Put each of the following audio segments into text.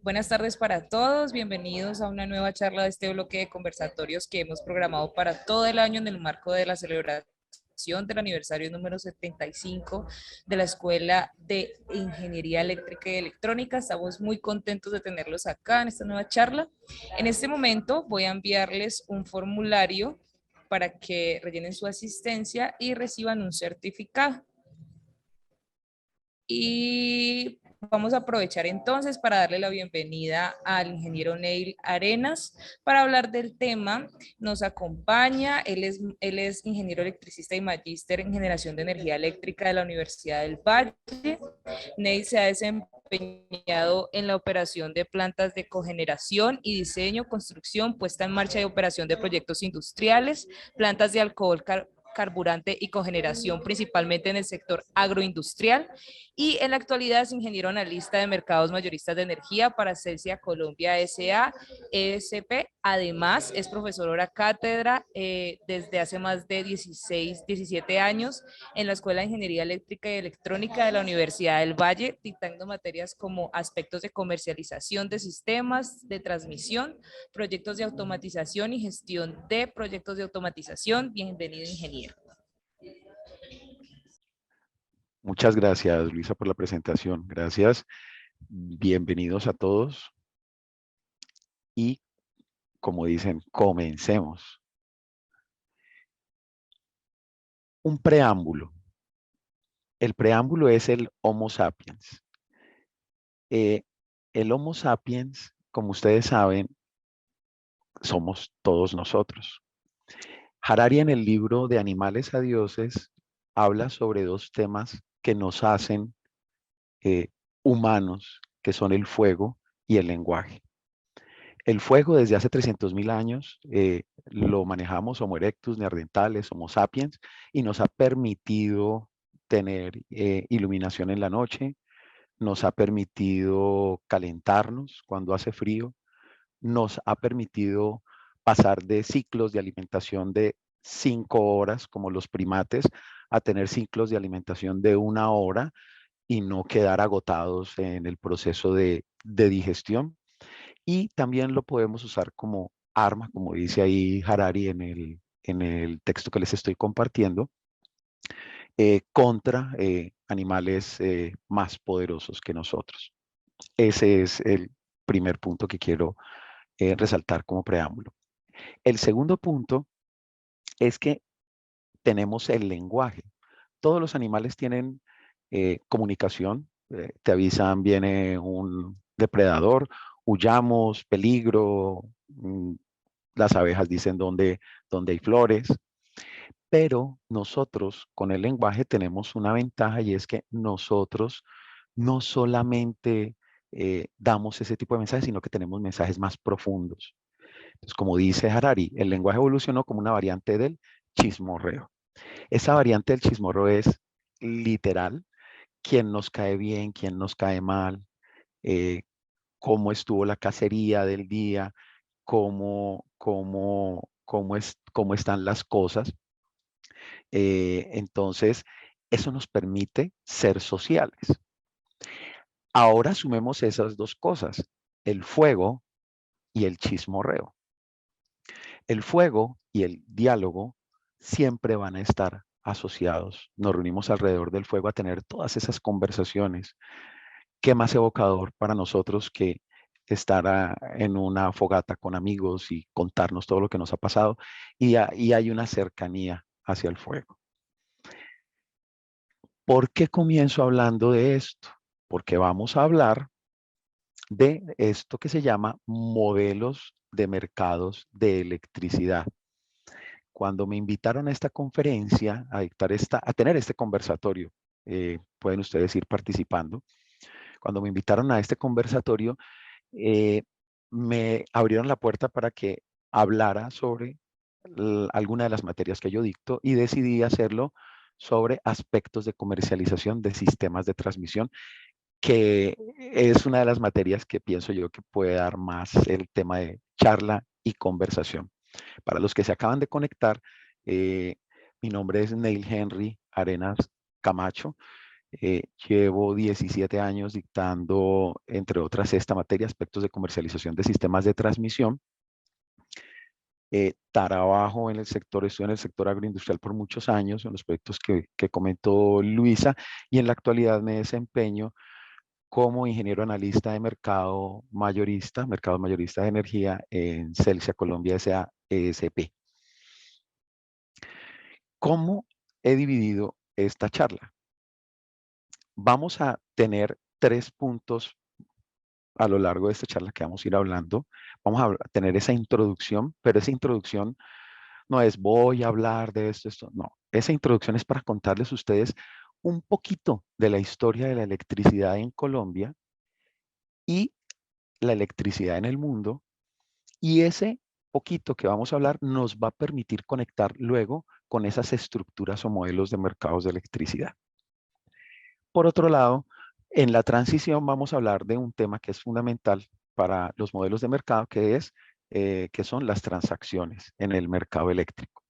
Buenas tardes para todos, bienvenidos a una nueva charla de este bloque de conversatorios que hemos programado para todo el año en el marco de la celebración del aniversario número 75 de la Escuela de Ingeniería Eléctrica y Electrónica. Estamos muy contentos de tenerlos acá en esta nueva charla. En este momento voy a enviarles un formulario para que rellenen su asistencia y reciban un certificado. Y vamos a aprovechar entonces para darle la bienvenida al ingeniero Neil Arenas para hablar del tema. Nos acompaña, él es ingeniero electricista y magíster en generación de energía eléctrica de la Universidad del Valle. Neil se ha desempeñado en la operación de plantas de cogeneración y diseño, construcción, puesta en marcha y operación de proyectos industriales, plantas de alcohol, carburante y cogeneración, principalmente en el sector agroindustrial, y en la actualidad es ingeniero analista de mercados mayoristas de energía para Celsia Colombia S.A. ESP. Además, es profesor hora cátedra desde hace más de 17 años en la Escuela de Ingeniería Eléctrica y Electrónica de la Universidad del Valle, dictando materias como aspectos de comercialización de sistemas de transmisión, proyectos de automatización y gestión de proyectos de automatización. Bienvenido, ingeniero. Muchas gracias, Luisa, por la presentación. Gracias. Bienvenidos a todos. Y, como dicen, comencemos. Un preámbulo. El preámbulo es el Homo sapiens. El Homo sapiens, como ustedes saben, somos todos nosotros. Harari, en el libro de Animales a Dioses, habla sobre dos temas que nos hacen humanos, que son el fuego y el lenguaje. El fuego, desde hace 300.000 años lo manejamos Homo erectus, neandertales, Homo sapiens, y nos ha permitido tener iluminación en la noche, nos ha permitido calentarnos cuando hace frío, nos ha permitido pasar de ciclos de alimentación de 5 horas, como los primates, a tener ciclos de alimentación de 1 hora y no quedar agotados en el proceso de digestión. Y también lo podemos usar como arma, como dice ahí Harari en el texto que les estoy compartiendo, contra animales más poderosos que nosotros. Ese es el primer punto que quiero resaltar como preámbulo. El segundo punto es que tenemos el lenguaje. Todos los animales tienen comunicación. Te avisan, viene un depredador, huyamos, peligro. Las abejas dicen dónde hay flores. Pero nosotros con el lenguaje tenemos una ventaja, y es que nosotros no solamente damos ese tipo de mensajes, sino que tenemos mensajes más profundos. Entonces, como dice Harari, el lenguaje evolucionó como una variante del chismorreo. Esa variante del chismorreo es literal: quién nos cae bien, quién nos cae mal, eh, cómo estuvo la cacería del día, cómo están las cosas. Entonces, eso nos permite ser sociales. Ahora sumemos esas dos cosas: el fuego y el chismorreo. El fuego y el diálogo siempre van a estar asociados. Nos reunimos alrededor del fuego a tener todas esas conversaciones. ¿Qué más evocador para nosotros que estar en una fogata con amigos y contarnos todo lo que nos ha pasado? Y hay una cercanía hacia el fuego. ¿Por qué comienzo hablando de esto? Porque vamos a hablar de esto que se llama modelos de mercados de electricidad. Cuando me invitaron a esta conferencia, a tener este conversatorio, pueden ustedes ir participando. Cuando me invitaron a este conversatorio, me abrieron la puerta para que hablara sobre alguna de las materias que yo dicto, y decidí hacerlo sobre aspectos de comercialización de sistemas de transmisión, que es una de las materias que pienso yo que puede dar más el tema de charla y conversación. Para los que se acaban de conectar, mi nombre es Neil Henry Arenas Camacho. Llevo 17 años dictando, entre otras, esta materia, aspectos de comercialización de sistemas de transmisión. Trabajo en el sector, estoy en el sector agroindustrial por muchos años, en los proyectos que comentó Luisa, y en la actualidad me desempeño como ingeniero analista de mercado mayorista de energía en Celsia Colombia S.A. ESP. ¿Cómo he dividido esta charla? Vamos a tener 3 puntos a lo largo de esta charla que vamos a ir hablando. Vamos a tener esa introducción, pero esa introducción no es voy a hablar de esto, no. Esa introducción es para contarles a ustedes un poquito de la historia de la electricidad en Colombia y la electricidad en el mundo. Y ese poquito que vamos a hablar nos va a permitir conectar luego con esas estructuras o modelos de mercados de electricidad. Por otro lado, en la transición vamos a hablar de un tema que es fundamental para los modelos de mercado, que son las transacciones en el mercado eléctrico.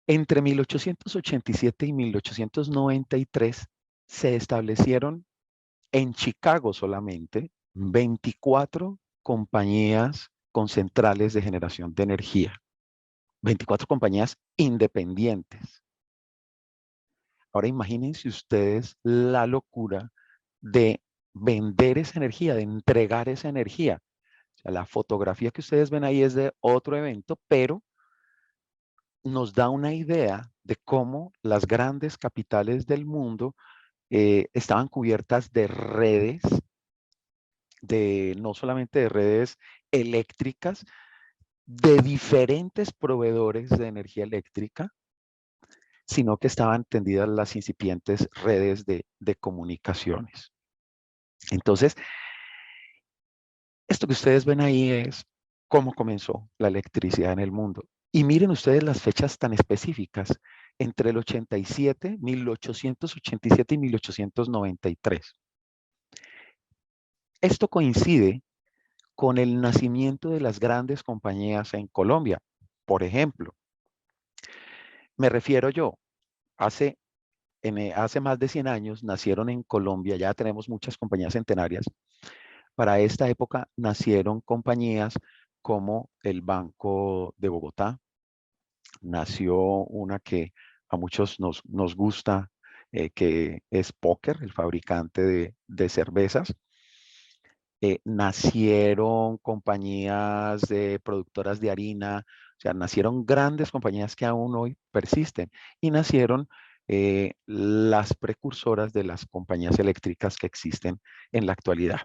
Entre 1887 y 1893 se establecieron en Chicago solamente 24 compañías con centrales de generación de energía. 24 compañías independientes. Ahora imagínense ustedes la locura de vender esa energía, de entregar esa energía. O sea, la fotografía que ustedes ven ahí es de otro evento, pero nos da una idea de cómo las grandes capitales del mundo estaban cubiertas de redes, no solamente de redes eléctricas, de diferentes proveedores de energía eléctrica, sino que estaban tendidas las incipientes redes de comunicaciones. Entonces, esto que ustedes ven ahí es cómo comenzó la electricidad en el mundo. Y miren ustedes las fechas tan específicas, entre el 87, 1887 y 1893. Esto coincide con el nacimiento de las grandes compañías en Colombia. Por ejemplo, me refiero yo, hace más de 100 años nacieron en Colombia, ya tenemos muchas compañías centenarias. Para esta época nacieron compañías como el Banco de Bogotá, nació una que a muchos nos gusta, que es Póker, el fabricante de cervezas. Nacieron compañías de productoras de harina, o sea, nacieron grandes compañías que aún hoy persisten y nacieron las precursoras de las compañías eléctricas que existen en la actualidad.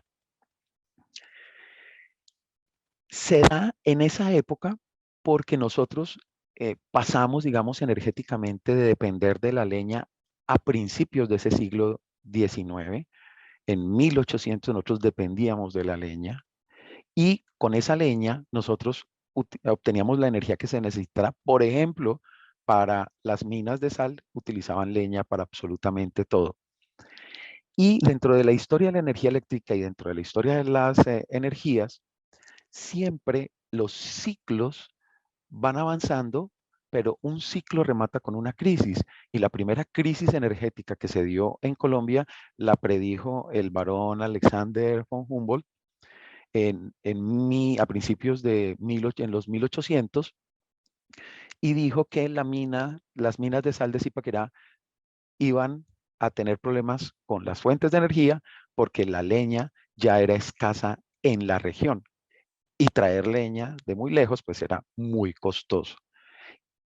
Se da en esa época porque nosotros pasamos, digamos, energéticamente de depender de la leña a principios de ese siglo XIX. En 1800 nosotros dependíamos de la leña y con esa leña nosotros obteníamos la energía que se necesitara. Por ejemplo, para las minas de sal utilizaban leña para absolutamente todo. Y dentro de la historia de la energía eléctrica y dentro de la historia de las energías, siempre los ciclos van avanzando, pero un ciclo remata con una crisis. Y la primera crisis energética que se dio en Colombia la predijo el barón Alexander von Humboldt a principios de en los 1800 y dijo que las minas de sal de Zipaquirá iban a tener problemas con las fuentes de energía porque la leña ya era escasa en la región y traer leña de muy lejos pues era muy costoso.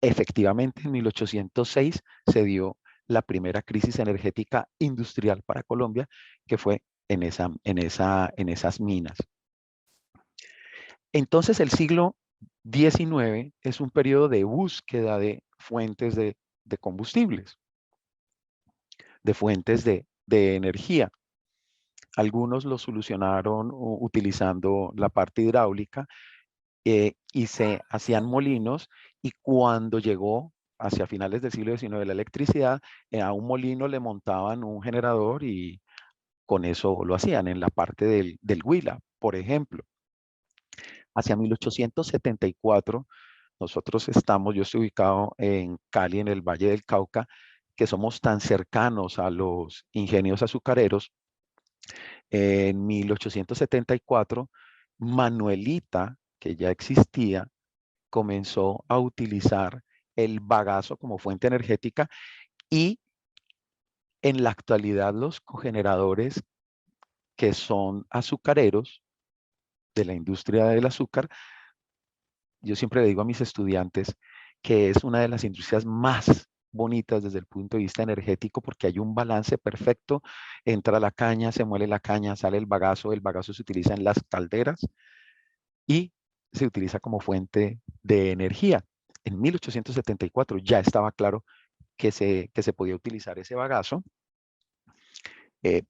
Efectivamente, en 1806 se dio la primera crisis energética industrial para Colombia, que fue en esas minas. Entonces, el siglo XIX es un periodo de búsqueda de fuentes de combustibles, de fuentes de energía. Algunos lo solucionaron utilizando la parte hidráulica y se hacían molinos, y cuando llegó hacia finales del siglo XIX la electricidad, a un molino le montaban un generador y con eso lo hacían en la parte del Huila, por ejemplo. Hacia 1874 nosotros yo estoy ubicado en Cali, en el Valle del Cauca, que somos tan cercanos a los ingenios azucareros. En 1874, Manuelita, que ya existía, comenzó a utilizar el bagazo como fuente energética y en la actualidad los cogeneradores que son azucareros de la industria del azúcar, yo siempre le digo a mis estudiantes que es una de las industrias más bonitas desde el punto de vista energético porque hay un balance perfecto, entra la caña, se muele la caña, sale el bagazo se utiliza en las calderas y se utiliza como fuente de energía. En 1874 ya estaba claro que se podía utilizar ese bagazo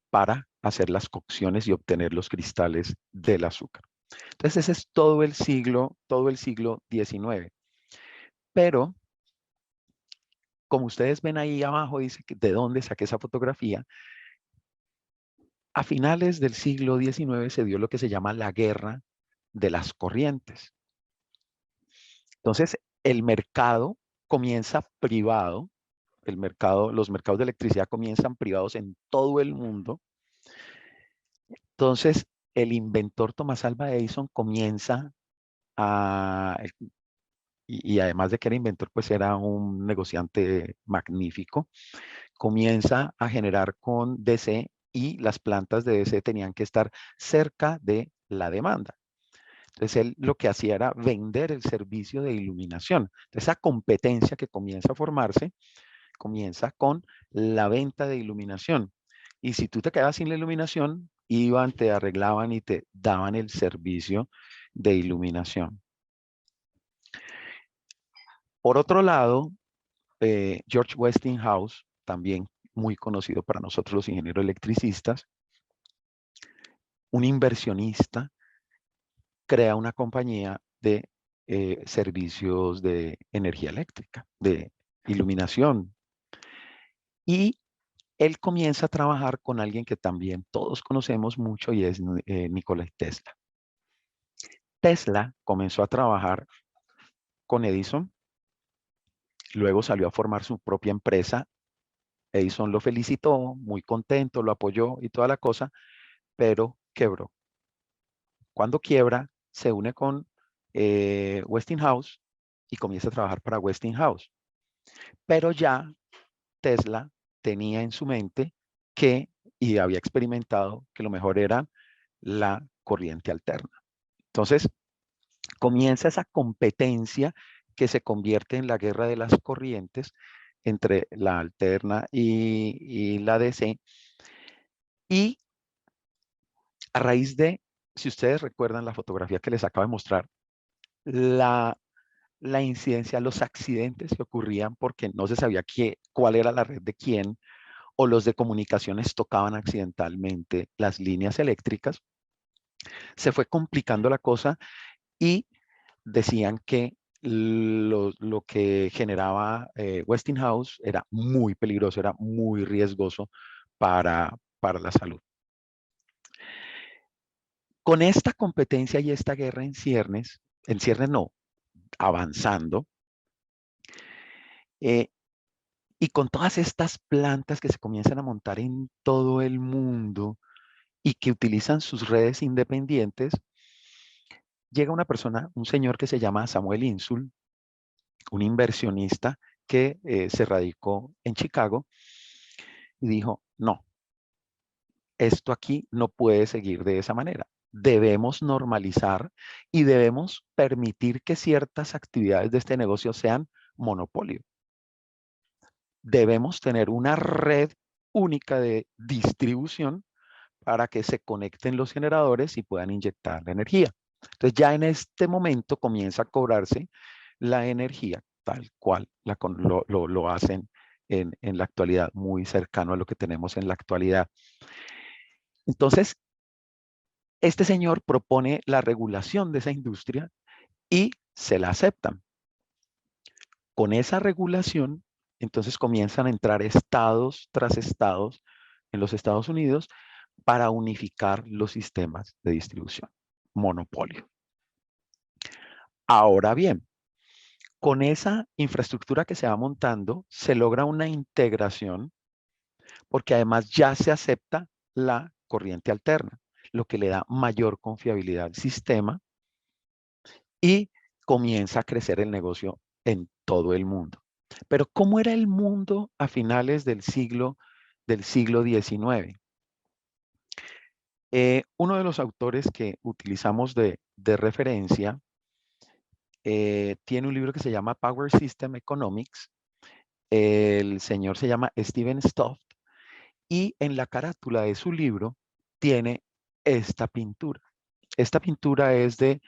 para hacer las cocciones y obtener los cristales del azúcar. Entonces ese es todo el siglo XIX. Pero como ustedes ven ahí abajo, dice que de dónde saqué esa fotografía. A finales del siglo XIX se dio lo que se llama la guerra de las corrientes. Entonces el mercado comienza privado, los mercados de electricidad comienzan privados en todo el mundo. Entonces el inventor Thomas Alva Edison comienza a, y además de que era inventor, pues era un negociante magnífico, comienza a generar con DC y las plantas de DC tenían que estar cerca de la demanda. Entonces él lo que hacía era vender el servicio de iluminación. Entonces, esa competencia que comienza a formarse comienza con la venta de iluminación. Y si tú te quedabas sin la iluminación, iban, te arreglaban y te daban el servicio de iluminación. Por otro lado, George Westinghouse, también muy conocido para nosotros los ingenieros electricistas, un inversionista, crea una compañía de servicios de energía eléctrica, de iluminación. Y él comienza a trabajar con alguien que también todos conocemos mucho y es Nikola Tesla. Tesla comenzó a trabajar con Edison, luego salió a formar su propia empresa. Edison lo felicitó, muy contento, lo apoyó y toda la cosa, pero quebró. Cuando quiebra, se une con Westinghouse y comienza a trabajar para Westinghouse. Pero ya Tesla tenía en su mente que, y había experimentado, que lo mejor era la corriente alterna. Entonces, comienza esa competencia que se convierte en la guerra de las corrientes entre la alterna y la DC. Y a raíz de, si ustedes recuerdan la fotografía que les acabo de mostrar, la incidencia, los accidentes que ocurrían porque no se sabía cuál era la red de quién, o los de comunicaciones tocaban accidentalmente las líneas eléctricas, se fue complicando la cosa y decían que lo que generaba Westinghouse era muy peligroso, era muy riesgoso para la salud. Con esta competencia y esta guerra en ciernes no, avanzando, y con todas estas plantas que se comienzan a montar en todo el mundo y que utilizan sus redes independientes, llega una persona, un señor que se llama Samuel Insull, un inversionista que se radicó en Chicago y dijo, no, esto aquí no puede seguir de esa manera. Debemos normalizar y debemos permitir que ciertas actividades de este negocio sean monopolio. Debemos tener una red única de distribución para que se conecten los generadores y puedan inyectar la energía. Entonces ya en este momento comienza a cobrarse la energía tal cual lo hacen en la actualidad, muy cercano a lo que tenemos en la actualidad. Entonces, este señor propone la regulación de esa industria y se la aceptan. Con esa regulación, entonces comienzan a entrar estados tras estados en los Estados Unidos para unificar los sistemas de distribución. Monopolio. Ahora bien, Con esa infraestructura que se va montando, se logra una integración porque además ya se acepta la corriente alterna, lo que le da mayor confiabilidad al sistema y comienza a crecer el negocio en todo el mundo. Pero ¿cómo era el mundo a finales del siglo XIX? Uno de los autores que utilizamos de referencia tiene un libro que se llama Power System Economics. El señor se llama Steven Stoff y en la carátula de su libro tiene esta pintura. Esta pintura es de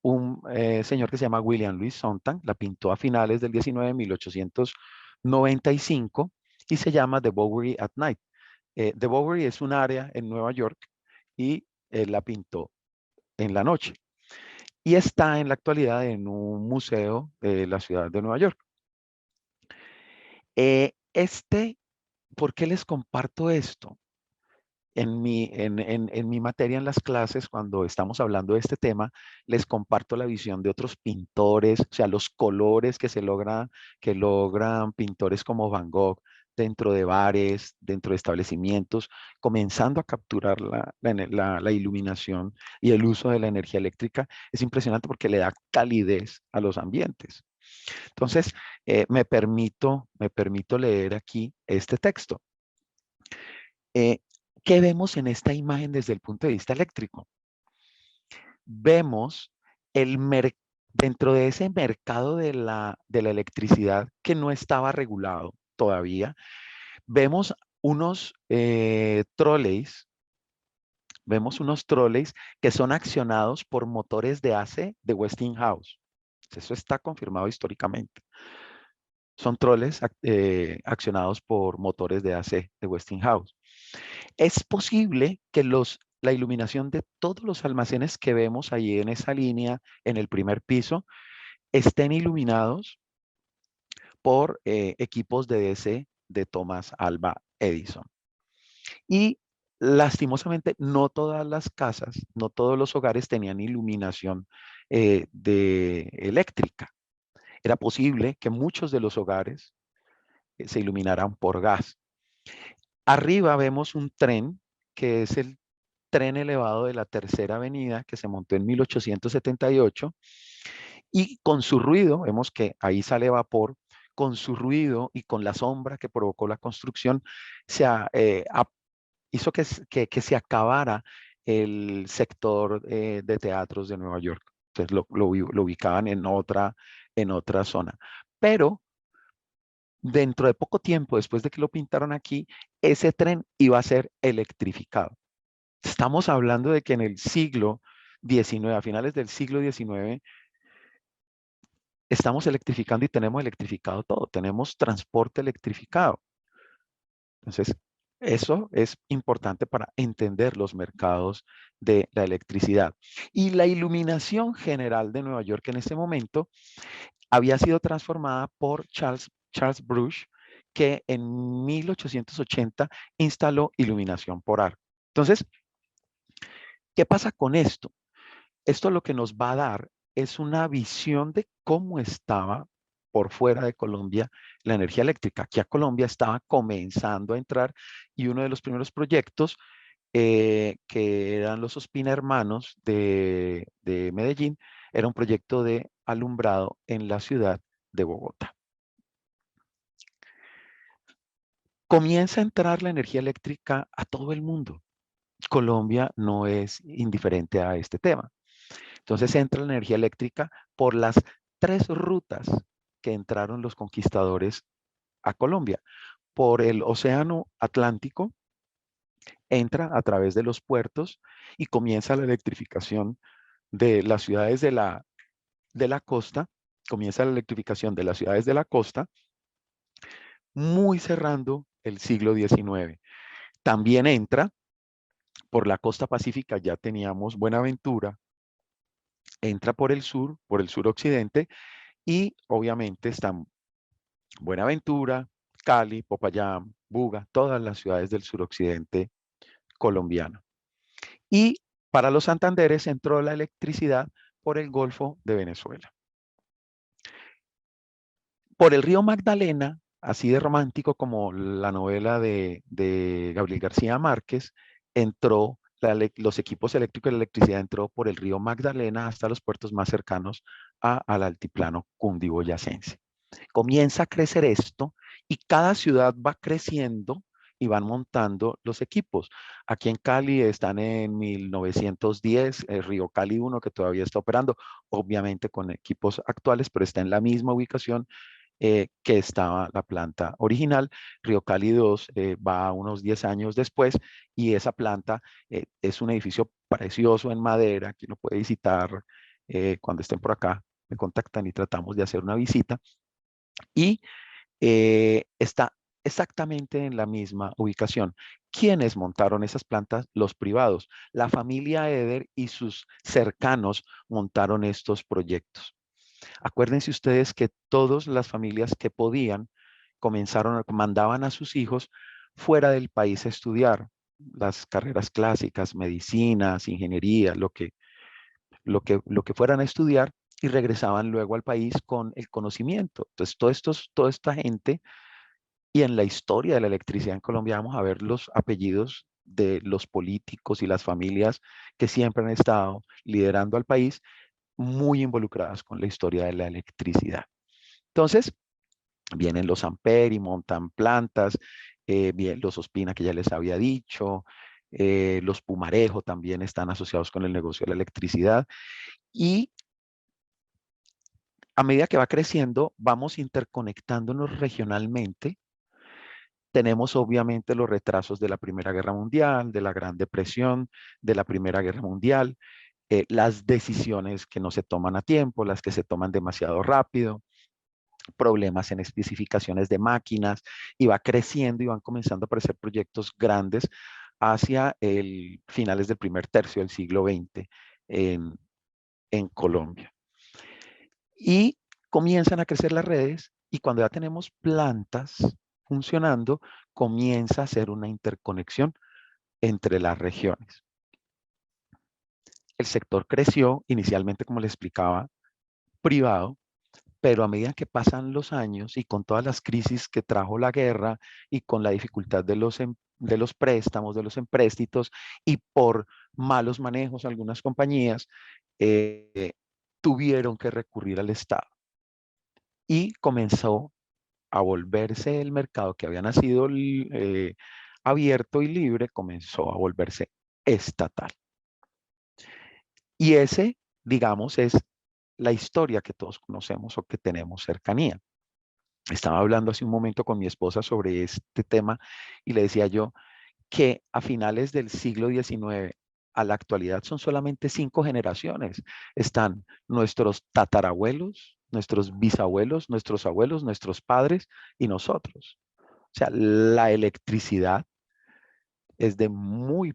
un señor que se llama William Louis Sontag, la pintó a finales del 19, 1895, y se llama The Bowery at Night. The Bowery es un área en Nueva York y él la pintó en la noche. Y está en la actualidad en un museo de la ciudad de Nueva York. ¿Por qué les comparto esto? En mi materia en las clases, cuando estamos hablando de este tema, les comparto la visión de otros pintores, o sea, los colores que logran pintores como Van Gogh dentro de bares, dentro de establecimientos, comenzando a capturar la iluminación y el uso de la energía eléctrica. Es impresionante porque le da calidez a los ambientes. Entonces, me permito leer aquí este texto. ¿Qué vemos en esta imagen desde el punto de vista eléctrico? Vemos dentro de ese mercado de la electricidad que no estaba regulado todavía, vemos unos troleys que son accionados por motores de AC de Westinghouse. Eso está confirmado históricamente. Son troles accionados por motores de AC de Westinghouse. Es posible que la iluminación de todos los almacenes que vemos ahí en esa línea, en el primer piso, estén iluminados por equipos de DC de Thomas Alva Edison. Y lastimosamente no todas las casas, no todos los hogares tenían iluminación eléctrica. Era posible que muchos de los hogares se iluminaran por gas. Arriba vemos un tren que es el tren elevado de la Tercera Avenida que se montó en 1878 y con su ruido, vemos que ahí sale vapor, con su ruido y con la sombra que provocó la construcción, hizo que se acabara el sector de teatros de Nueva York. Entonces lo ubicaban en otra zona. Pero dentro de poco tiempo, después de que lo pintaron aquí, ese tren iba a ser electrificado. Estamos hablando de que en el siglo XIX, a finales del siglo XIX, estamos electrificando y tenemos electrificado todo. Tenemos transporte electrificado. Entonces, eso es importante para entender los mercados de la electricidad. Y la iluminación general de Nueva York en ese momento había sido transformada por Charles Brush, que en 1880 instaló iluminación por arco. Entonces, ¿qué pasa con esto? Esto lo que nos va a dar es una visión de cómo estaba por fuera de Colombia la energía eléctrica. Aquí a Colombia estaba comenzando a entrar y uno de los primeros proyectos que eran los Ospina Hermanos de Medellín, era un proyecto de alumbrado en la ciudad de Bogotá. Comienza a entrar la energía eléctrica a todo el mundo. Colombia no es indiferente a este tema. Entonces entra la energía eléctrica por las 3 rutas que entraron los conquistadores a Colombia. Por el Océano Atlántico, entra a través de los puertos y comienza la electrificación de las ciudades de la costa, comienza la electrificación de las ciudades de la costa, muy cerrando el siglo XIX. También entra por la costa pacífica, ya teníamos Buenaventura, entra por el suroccidente, y obviamente están Buenaventura, Cali, Popayán, Buga, todas las ciudades del suroccidente colombiano. Y para los Santanderes entró la electricidad por el Golfo de Venezuela. Por el río Magdalena, así de romántico como la novela de Gabriel García Márquez, entró los equipos eléctricos y la electricidad entró por el río Magdalena hasta los puertos más cercanos al altiplano cundiboyacense. Comienza a crecer esto y cada ciudad va creciendo y van montando los equipos. Aquí en Cali están en 1910, el Río Cali 1 que todavía está operando, obviamente con equipos actuales, pero está en la misma ubicación que estaba la planta original. Río Cali 2 va unos 10 años después y esa planta es un edificio precioso en madera que uno puede visitar cuando estén por acá. Me contactan y tratamos de hacer una visita y está exactamente en la misma ubicación. ¿Quiénes montaron esas plantas? Los privados. La familia Eder y sus cercanos montaron estos proyectos. Acuérdense ustedes que todas las familias que podían mandaban a sus hijos fuera del país a estudiar las carreras clásicas, medicinas, ingeniería, lo que fueran a estudiar y regresaban luego al país con el conocimiento. Entonces, toda esta gente y en la historia de la electricidad en Colombia vamos a ver los apellidos de los políticos y las familias que siempre han estado liderando al país muy involucradas con la historia de la electricidad. Entonces, vienen los Amper y montan plantas, bien, los Ospina que ya les había dicho, los Pumarejo también están asociados con el negocio de la electricidad y a medida que va creciendo, vamos interconectándonos regionalmente. Tenemos obviamente los retrasos de la Primera Guerra Mundial, de la Gran Depresión, de la Primera Guerra Mundial, las decisiones que no se toman a tiempo, las que se toman demasiado rápido, problemas en especificaciones de máquinas, y va creciendo y van comenzando a aparecer proyectos grandes hacia el finales del primer tercio del siglo XX en Colombia. Y comienzan a crecer las redes y cuando ya tenemos plantas funcionando, comienza a hacer una interconexión entre las regiones. El sector creció inicialmente, como les explicaba, privado, pero a medida que pasan los años y con todas las crisis que trajo la guerra y con la dificultad de los préstamos, de los empréstitos y por malos manejos algunas compañías tuvieron que recurrir al Estado y comenzó a volverse el mercado que había nacido abierto y libre, comenzó a volverse estatal. Y ese, digamos, es la historia que todos conocemos o que tenemos cercanía. Estaba hablando hace un momento con mi esposa sobre este tema y le decía yo que a finales del siglo XIX a la actualidad son solamente 5 generaciones. Están nuestros tatarabuelos, nuestros bisabuelos, nuestros abuelos, nuestros padres y nosotros. O sea, la electricidad es de muy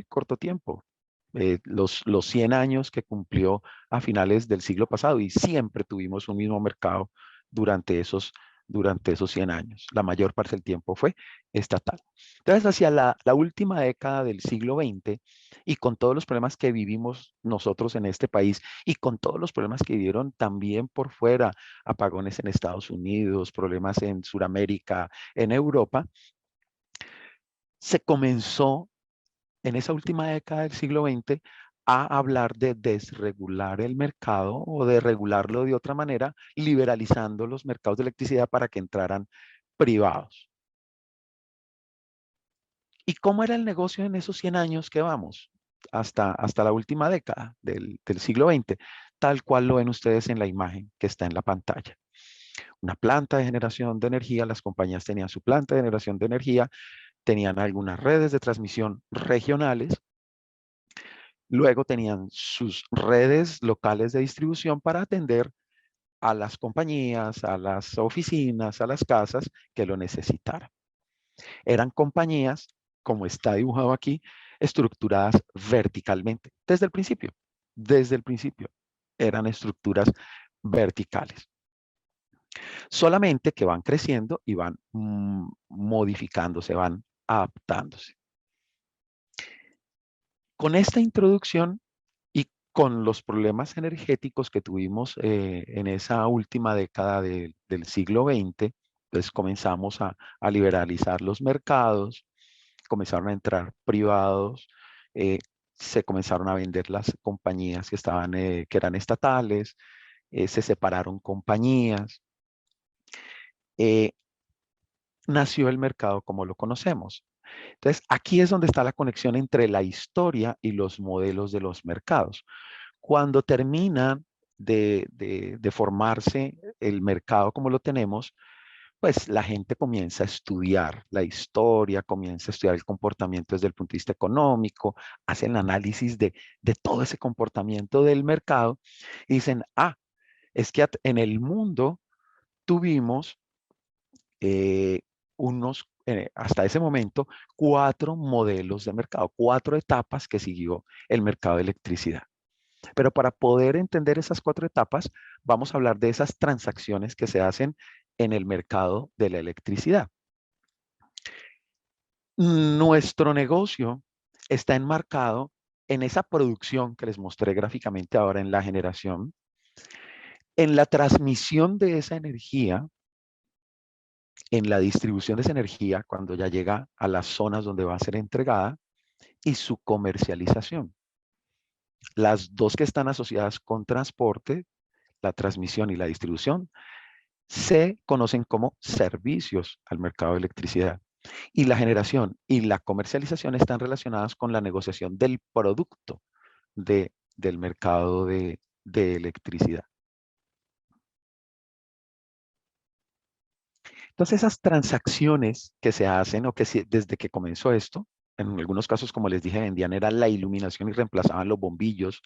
corto tiempo. Los 100 años que cumplió a finales del siglo pasado y siempre tuvimos un mismo mercado durante esos 100 años. La mayor parte del tiempo fue estatal. Entonces, hacia la última década del siglo XX y con todos los problemas que vivimos nosotros en este país y con todos los problemas que vivieron también por fuera, apagones en Estados Unidos, problemas en Sudamérica, en Europa, se comenzó en esa última década del siglo XX a hablar de desregular el mercado o de regularlo de otra manera, liberalizando los mercados de electricidad para que entraran privados. ¿Y cómo era el negocio en esos 100 años que vamos? Hasta la última década del siglo XX, tal cual lo ven ustedes en la imagen que está en la pantalla. Una planta de generación de energía, las compañías tenían su planta de generación de energía, tenían algunas redes de transmisión regionales. Luego tenían sus redes locales de distribución para atender a las compañías, a las oficinas, a las casas que lo necesitaran. Eran compañías, como está dibujado aquí, estructuradas verticalmente. Desde el principio eran estructuras verticales. Solamente que van creciendo y van modificándose, van adaptándose. Con esta introducción y con los problemas energéticos que tuvimos en esa última década del siglo XX, pues comenzamos a liberalizar los mercados, comenzaron a entrar privados, eh, se comenzaron a vender las compañías que estaban, que eran estatales, se separaron compañías, eh, nació el mercado como lo conocemos. Entonces, aquí es donde está la conexión entre la historia y los modelos de los mercados. Cuando termina de formarse el mercado como lo tenemos, pues la gente comienza a estudiar la historia, comienza a estudiar el comportamiento desde el punto de vista económico, hacen el análisis de todo ese comportamiento del mercado y dicen, ah, es que en el mundo tuvimos hasta ese momento, 4 modelos de mercado, 4 etapas que siguió el mercado de electricidad. Pero para poder entender esas 4 etapas, vamos a hablar de esas transacciones que se hacen en el mercado de la electricidad. Nuestro negocio está enmarcado en esa producción que les mostré gráficamente ahora en la generación, en la transmisión de esa energía, en la distribución de esa energía cuando ya llega a las zonas donde va a ser entregada y su comercialización. Las dos que están asociadas con transporte, la transmisión y la distribución, se conocen como servicios al mercado de electricidad. Y la generación y la comercialización están relacionadas con la negociación del producto del mercado de electricidad. Entonces, esas transacciones que se hacen o que desde que comenzó esto, en algunos casos, como les dije, vendían era la iluminación y reemplazaban los bombillos.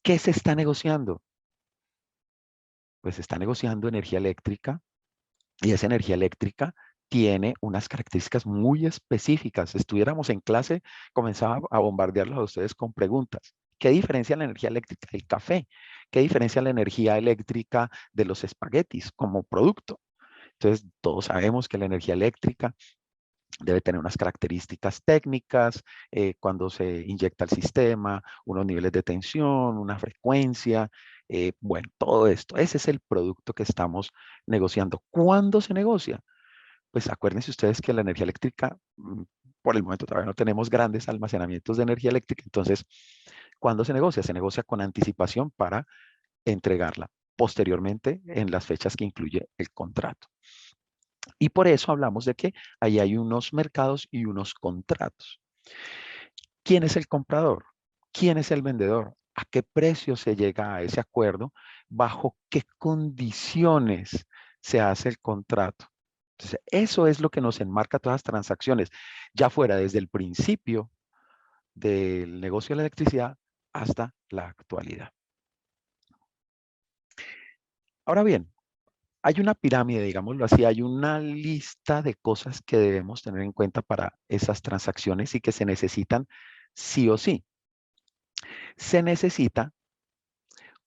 ¿Qué se está negociando? Pues se está negociando energía eléctrica y esa energía eléctrica tiene unas características muy específicas. Si estuviéramos en clase, comenzaba a bombardearlos a ustedes con preguntas. ¿Qué diferencia la energía eléctrica del café? ¿Qué diferencia la energía eléctrica de los espaguetis como producto? Entonces, todos sabemos que la energía eléctrica debe tener unas características técnicas, cuando se inyecta al sistema, unos niveles de tensión, una frecuencia, bueno, todo esto. Ese es el producto que estamos negociando. ¿Cuándo se negocia? Pues acuérdense ustedes que la energía eléctrica, por el momento todavía no tenemos grandes almacenamientos de energía eléctrica, entonces, ¿cuándo se negocia? Se negocia con anticipación para entregarla posteriormente en las fechas que incluye el contrato. Y por eso hablamos de que ahí hay unos mercados y unos contratos. ¿Quién es el comprador? ¿Quién es el vendedor? ¿A qué precio se llega a ese acuerdo? ¿Bajo qué condiciones se hace el contrato? Entonces, eso es lo que nos enmarca todas las transacciones, ya fuera desde el principio del negocio de la electricidad hasta la actualidad. Ahora bien, hay una pirámide, digámoslo así, hay una lista de cosas que debemos tener en cuenta para esas transacciones y que se necesitan sí o sí. Se necesita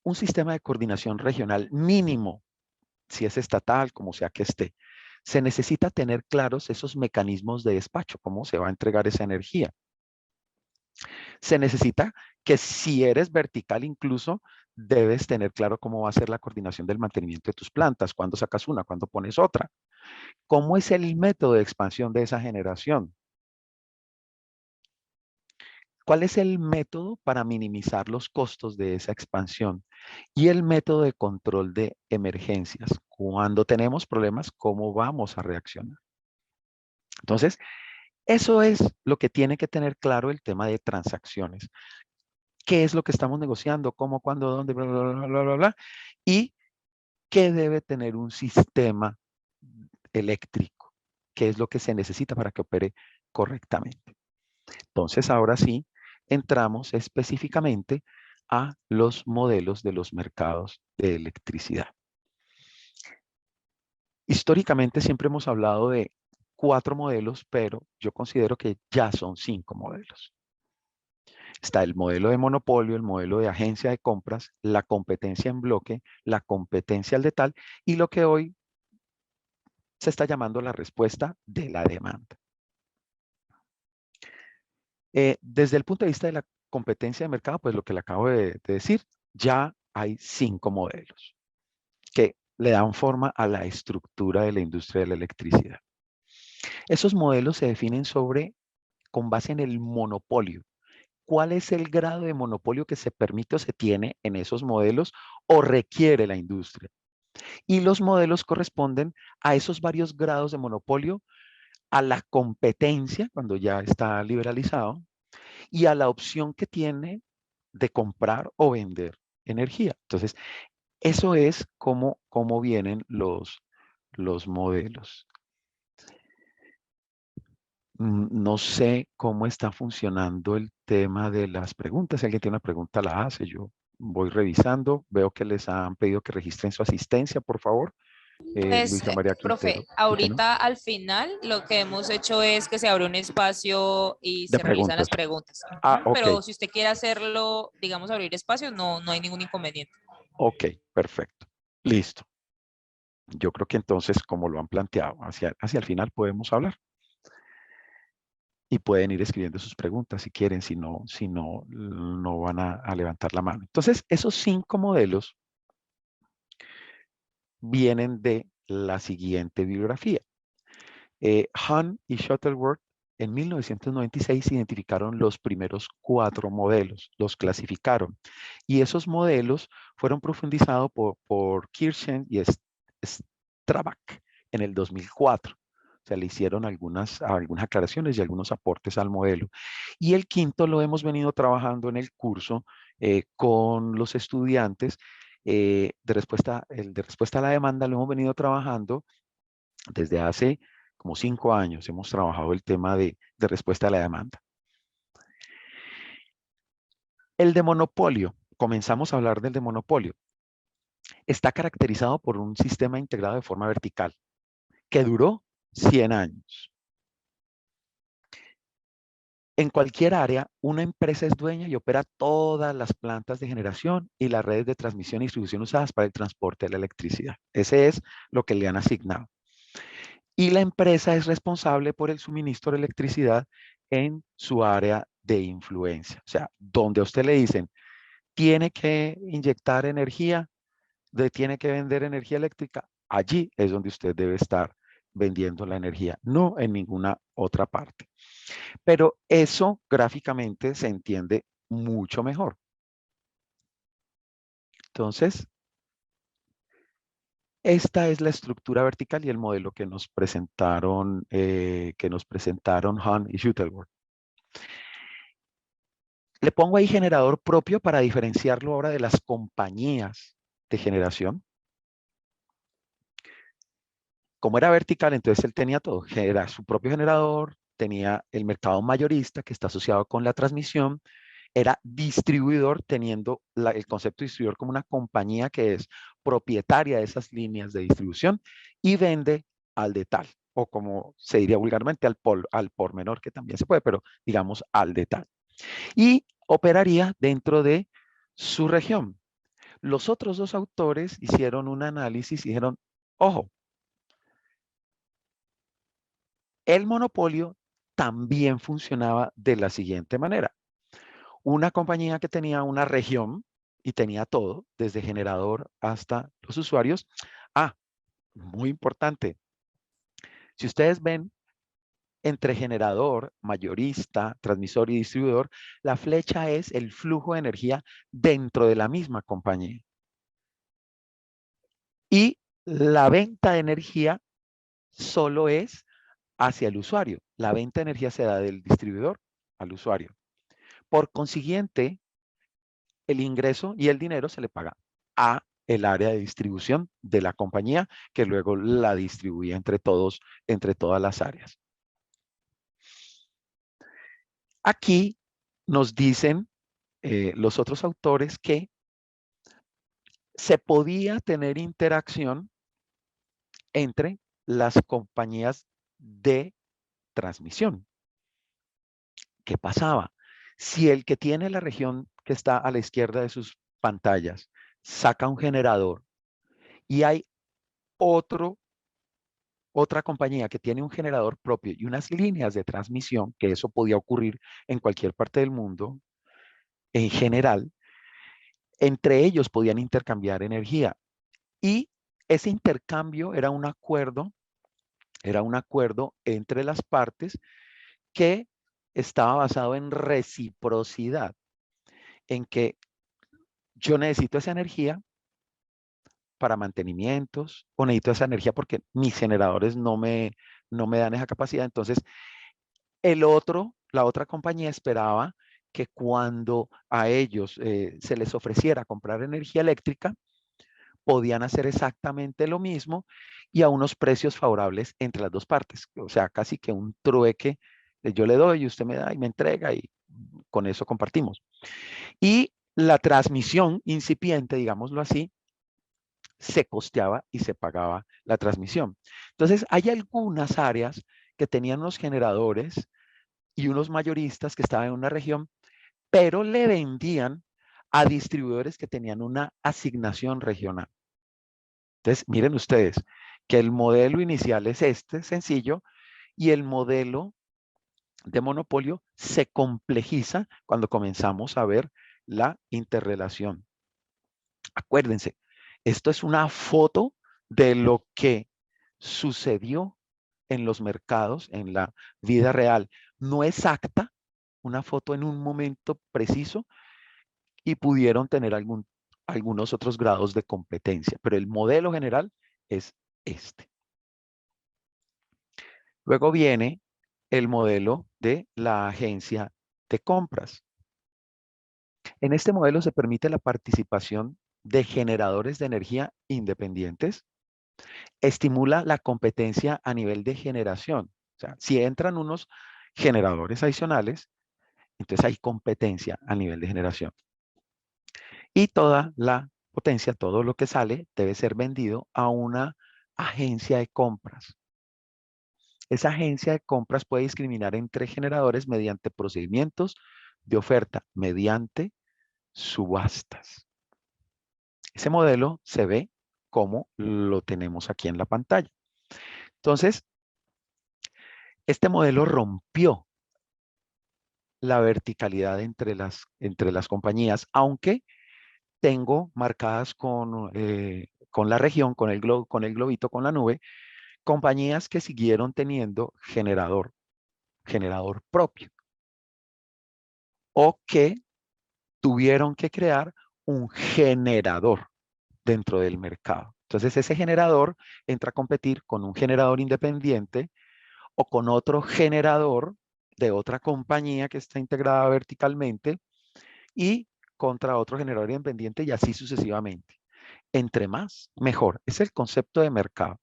un sistema de coordinación regional mínimo, si es estatal, como sea que esté. Se necesita tener claros esos mecanismos de despacho, cómo se va a entregar esa energía. Se necesita que si eres vertical incluso, debes tener claro cómo va a ser la coordinación del mantenimiento de tus plantas, cuándo sacas una, cuándo pones otra. ¿Cómo es el método de expansión de esa generación? ¿Cuál es el método para minimizar los costos de esa expansión? Y el método de control de emergencias. Cuando tenemos problemas, ¿cómo vamos a reaccionar? Entonces, eso es lo que tiene que tener claro el tema de transacciones. ¿Qué es lo que estamos negociando? ¿Cómo, cuándo, dónde? Bla, bla, bla, bla, bla, bla. Y qué debe tener un sistema eléctrico. ¿Qué es lo que se necesita para que opere correctamente? Entonces, ahora sí, entramos específicamente a los modelos de los mercados de electricidad. Históricamente siempre hemos hablado de 4 modelos, pero yo considero que ya son 5 modelos. Está el modelo de monopolio, el modelo de agencia de compras, la competencia en bloque, la competencia al detal y lo que hoy se está llamando la respuesta de la demanda. Desde el punto de vista de la competencia de mercado, pues lo que le acabo de decir, ya hay 5 modelos que le dan forma a la estructura de la industria de la electricidad. Esos modelos se definen con base en el monopolio. ¿Cuál es el grado de monopolio que se permite o se tiene en esos modelos o requiere la industria? Y los modelos corresponden a esos varios grados de monopolio, a la competencia, cuando ya está liberalizado, y a la opción que tiene de comprar o vender energía. Entonces, eso es cómo vienen los modelos. No sé cómo está funcionando el tema de las preguntas. Si alguien tiene una pregunta, la hace. Yo voy revisando. Veo que les han pedido que registren su asistencia, por favor. Pues, Luisa María profe, Quintero. ¿Y qué no? ahorita al final lo que hemos hecho es que se abre un espacio y De se realizan las preguntas. preguntas. Ah, Ujú. ok. Pero si usted quiere hacerlo, digamos, abrir espacios, no hay ningún inconveniente. Ok, perfecto. Listo. Yo creo que entonces, como lo han planteado, hacia el final podemos hablar. Y pueden ir escribiendo sus preguntas si quieren, si no, no van a levantar la mano. Entonces, esos 5 modelos vienen de la siguiente bibliografía. Hahn y Shuttleworth en 1996 identificaron los primeros 4 modelos, los clasificaron. Y esos modelos fueron profundizados por Kirchen y Strabag en el 2004. O sea, le hicieron algunas aclaraciones y algunos aportes al modelo. Y el quinto lo hemos venido trabajando en el curso con los estudiantes el de respuesta a la demanda lo hemos venido trabajando desde hace como 5 años. Hemos trabajado el tema de respuesta a la demanda. El de monopolio, comenzamos a hablar del de monopolio. Está caracterizado por un sistema integrado de forma vertical que duró 100 años. En cualquier área, una empresa es dueña y opera todas las plantas de generación y las redes de transmisión y distribución usadas para el transporte de la electricidad. Ese es lo que le han asignado. Y la empresa es responsable por el suministro de electricidad en su área de influencia. O sea, donde a usted le dicen, tiene que inyectar energía, tiene que vender energía eléctrica, allí es donde usted debe estar vendiendo la energía, no en ninguna otra parte. Pero eso gráficamente se entiende mucho mejor. Entonces, esta es la estructura vertical y el modelo que nos presentaron Hahn y Shuttleworth. Le pongo ahí generador propio para diferenciarlo ahora de las compañías de generación. Como era vertical, entonces él tenía todo. Era su propio generador, tenía el mercado mayorista que está asociado con la transmisión, era distribuidor teniendo el concepto de distribuidor como una compañía que es propietaria de esas líneas de distribución y vende al detal, o como se diría vulgarmente al por menor, que también se puede, pero digamos al detal. Y operaría dentro de su región. Los otros 2 autores hicieron un análisis y dijeron, ojo, el monopolio también funcionaba de la siguiente manera. Una compañía que tenía una región y tenía todo, desde generador hasta los usuarios. Ah, muy importante. Si ustedes ven entre generador, mayorista, transmisor y distribuidor, la flecha es el flujo de energía dentro de la misma compañía. Y la venta de energía solo es hacia el usuario. La venta de energía se da del distribuidor al usuario. Por consiguiente, el ingreso y el dinero se le paga a el área de distribución de la compañía que luego la distribuye entre todas las áreas. Aquí nos dicen los otros autores que se podía tener interacción entre las compañías de transmisión. ¿Qué pasaba? Si el que tiene la región que está a la izquierda de sus pantallas saca un generador y hay otra compañía que tiene un generador propio y unas líneas de transmisión, que eso podía ocurrir en cualquier parte del mundo, en general, entre ellos podían intercambiar energía. Y ese intercambio era un acuerdo entre las partes que estaba basado en reciprocidad, en que yo necesito esa energía para mantenimientos o necesito esa energía porque mis generadores no me dan esa capacidad. Entonces, la otra compañía esperaba que cuando a ellos se les ofreciera comprar energía eléctrica, podían hacer exactamente lo mismo y a unos precios favorables entre las dos partes. O sea, casi que un trueque, yo le doy y usted me da y me entrega y con eso compartimos. Y la transmisión incipiente, digámoslo así, se costeaba y se pagaba la transmisión. Entonces, hay algunas áreas que tenían unos generadores y unos mayoristas que estaban en una región, pero le vendían a distribuidores que tenían una asignación regional. Entonces, miren ustedes que el modelo inicial es este, sencillo, y el modelo de monopolio se complejiza cuando comenzamos a ver la interrelación. Acuérdense, esto es una foto de lo que sucedió en los mercados, en la vida real, no exacta, una foto en un momento preciso y pudieron tener algunos otros grados de competencia, pero el modelo general es este. Luego viene el modelo de la agencia de compras. En este modelo se permite la participación de generadores de energía independientes, estimula la competencia a nivel de generación. O sea, si entran unos generadores adicionales, entonces hay competencia a nivel de generación. Y toda la potencia, todo lo que sale, debe ser vendido a una agencia de compras. Esa agencia de compras puede discriminar entre generadores mediante procedimientos de oferta, mediante subastas. Ese modelo se ve como lo tenemos aquí en la pantalla. Entonces, este modelo rompió la verticalidad entre las compañías, aunque tengo marcadas con la región, con con el globito, con la nube, compañías que siguieron teniendo generador propio o que tuvieron que crear un generador dentro del mercado. Entonces ese generador entra a competir con un generador independiente o con otro generador de otra compañía que está integrada verticalmente y contra otro generador independiente y así sucesivamente. Entre más, mejor. Es el concepto de mercado.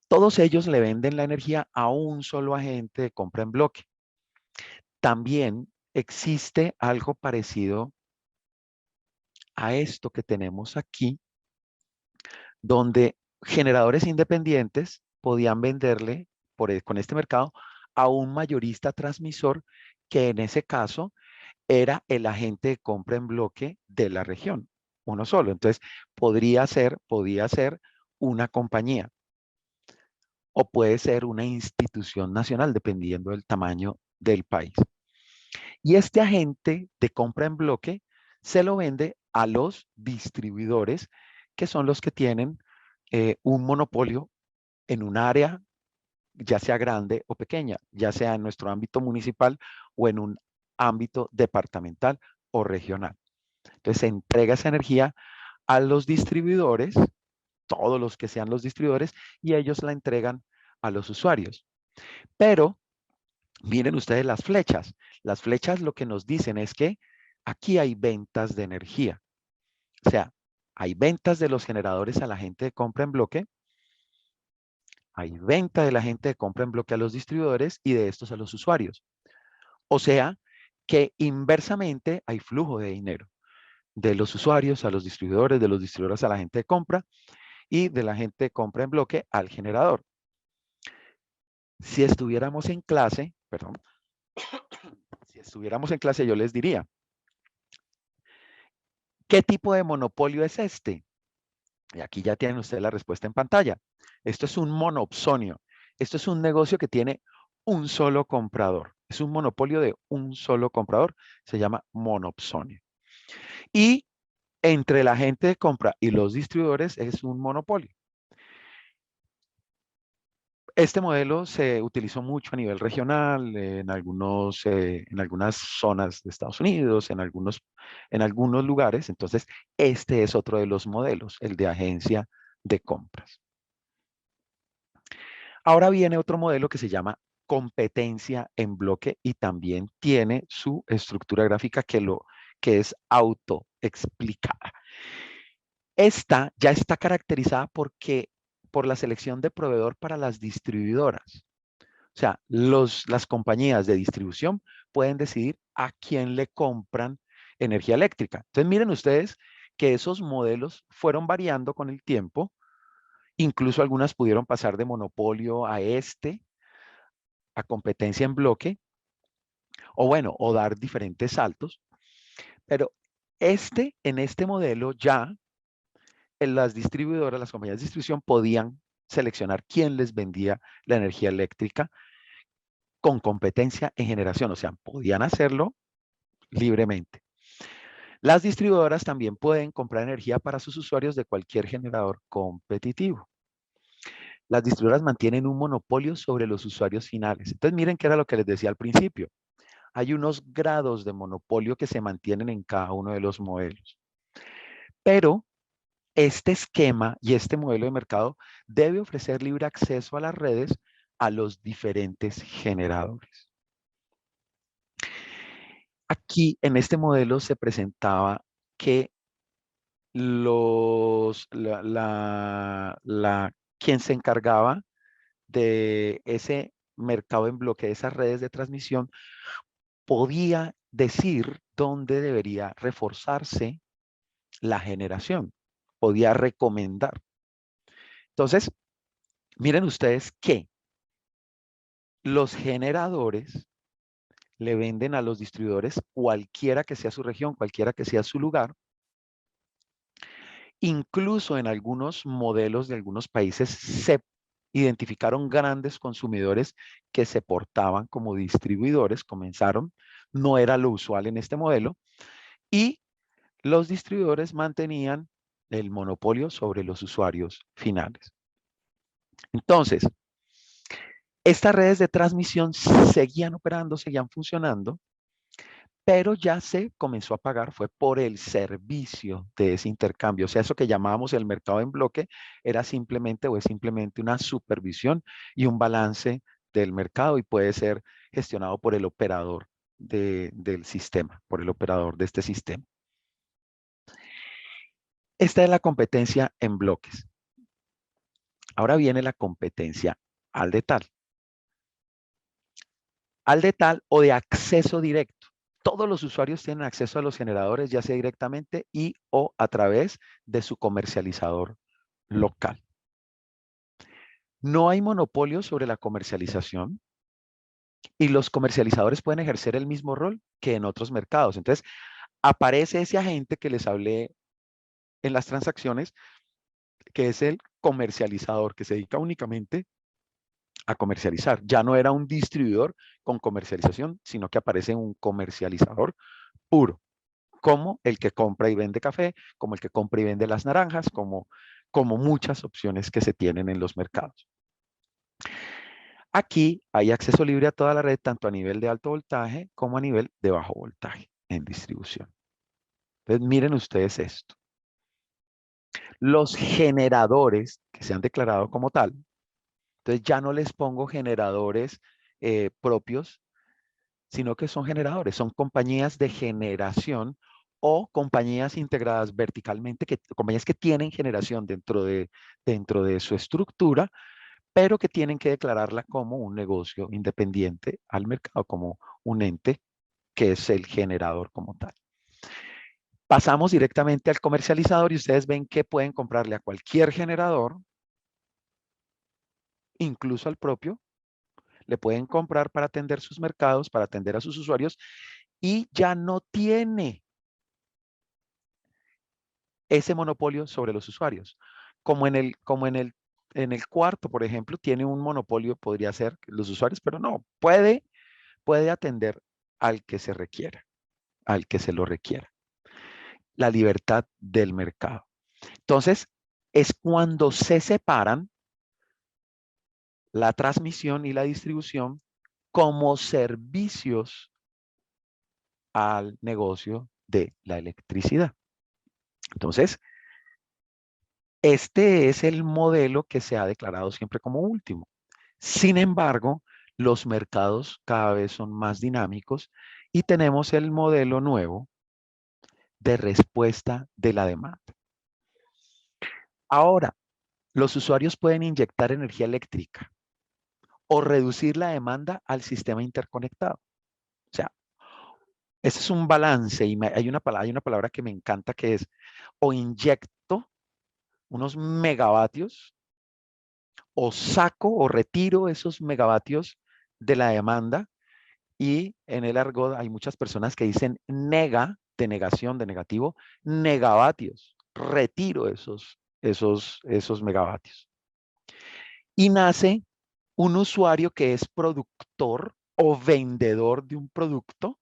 Todos ellos le venden la energía a un solo agente de compra en bloque. También existe algo parecido a esto que tenemos aquí, donde generadores independientes podían venderle con este mercado a un mayorista transmisor que en ese caso era el agente de compra en bloque de la región, uno solo. Entonces, podía ser una compañía o puede ser una institución nacional, dependiendo del tamaño del país. Y este agente de compra en bloque se lo vende a los distribuidores, que son los que tienen un monopolio en un área, ya sea grande o pequeña, ya sea en nuestro ámbito municipal o en un ámbito departamental o regional. Entonces se entrega esa energía a los distribuidores, todos los que sean los distribuidores, y ellos la entregan a los usuarios. Pero miren ustedes las flechas. Las flechas lo que nos dicen es que aquí hay ventas de energía. O sea, hay ventas de los generadores a la gente de compra en bloque, hay venta de la gente de compra en bloque a los distribuidores y de estos a los usuarios. O sea, que inversamente hay flujo de dinero de los usuarios a los distribuidores, de los distribuidores a la gente de compra y de la gente de compra en bloque al generador. Si estuviéramos en clase, perdón, si estuviéramos en clase yo les diría, ¿qué tipo de monopolio es este? Y aquí ya tienen ustedes la respuesta en pantalla. Esto es un monopsonio. Esto es un negocio que tiene un solo comprador. Es un monopolio de un solo comprador. Se llama monopsonio. Y entre la gente de compra y los distribuidores es un monopolio. Este modelo se utilizó mucho a nivel regional, en algunas zonas de Estados Unidos, en algunos lugares. Entonces, este es otro de los modelos, el de agencia de compras. Ahora viene otro modelo que se llama competencia en bloque y también tiene su estructura gráfica que es autoexplicada. Esta ya está caracterizada por la selección de proveedor para las distribuidoras. O sea, las compañías de distribución pueden decidir a quién le compran energía eléctrica. Entonces, miren ustedes que esos modelos fueron variando con el tiempo. Incluso algunas pudieron pasar de monopolio a competencia en bloque, o bueno, o dar diferentes saltos. Pero en este modelo ya las distribuidoras, las compañías de distribución podían seleccionar quién les vendía la energía eléctrica con competencia en generación, o sea, podían hacerlo libremente. Las distribuidoras también pueden comprar energía para sus usuarios de cualquier generador competitivo. Las distribuidoras mantienen un monopolio sobre los usuarios finales. Entonces, miren qué era lo que les decía al principio. Hay unos grados de monopolio que se mantienen en cada uno de los modelos. Pero este esquema y este modelo de mercado debe ofrecer libre acceso a las redes a los diferentes generadores. Aquí en este modelo se presentaba que quien se encargaba de ese mercado en bloque, de esas redes de transmisión, podía decir dónde debería reforzarse la generación, podía recomendar. Entonces, miren ustedes que los generadores le venden a los distribuidores cualquiera que sea su región, cualquiera que sea su lugar. Incluso en algunos modelos de algunos países se identificaron grandes consumidores que se portaban como distribuidores, no era lo usual en este modelo, y los distribuidores mantenían el monopolio sobre los usuarios finales. Entonces, estas redes de transmisión seguían operando, seguían funcionando, pero ya se comenzó a pagar, fue por el servicio de ese intercambio. O sea, eso que llamábamos el mercado en bloque era simplemente o es simplemente una supervisión y un balance del mercado y puede ser gestionado por el operador del sistema, por el operador de este sistema. Esta es la competencia en bloques. Ahora viene la competencia al de tal. Al de tal o de acceso directo. Todos los usuarios tienen acceso a los generadores, ya sea directamente y o a través de su comercializador local. No hay monopolio sobre la comercialización y los comercializadores pueden ejercer el mismo rol que en otros mercados. Entonces, aparece ese agente que les hablé en las transacciones, que es el comercializador, que se dedica únicamente a comercializar. Ya no era un distribuidor con comercialización, sino que aparece un comercializador puro, como el que compra y vende café, como el que compra y vende las naranjas, como muchas opciones que se tienen en los mercados. Aquí hay acceso libre a toda la red, tanto a nivel de alto voltaje como a nivel de bajo voltaje en distribución. Entonces, miren ustedes esto. Los generadores que se han declarado como tal, entonces ya no les pongo generadores propios, sino que son generadores, son compañías de generación o compañías integradas verticalmente, compañías que tienen generación dentro de su estructura, pero que tienen que declararla como un negocio independiente al mercado, como un ente que es el generador como tal. Pasamos directamente al comercializador y ustedes ven que pueden comprarle a cualquier generador, incluso al propio, le pueden comprar para atender sus mercados, para atender a sus usuarios y ya no tiene ese monopolio sobre los usuarios. Como en el en el cuarto, por ejemplo, tiene un monopolio, podría ser los usuarios, pero no, puede atender al que se requiera, al que se lo requiera. La libertad del mercado. Entonces, es cuando se separan la transmisión y la distribución como servicios al negocio de la electricidad. Entonces, este es el modelo que se ha declarado siempre como último. Sin embargo, los mercados cada vez son más dinámicos y tenemos el modelo nuevo de respuesta de la demanda. Ahora, los usuarios pueden inyectar energía eléctrica o reducir la demanda al sistema interconectado. O sea, ese es un balance y hay una palabra que me encanta que es o inyecto unos megavatios o saco o retiro esos megavatios de la demanda y en el argot hay muchas personas que dicen de negación, de negativo, megavatios. Retiro esos megavatios. Y nace un usuario que es productor o vendedor de un producto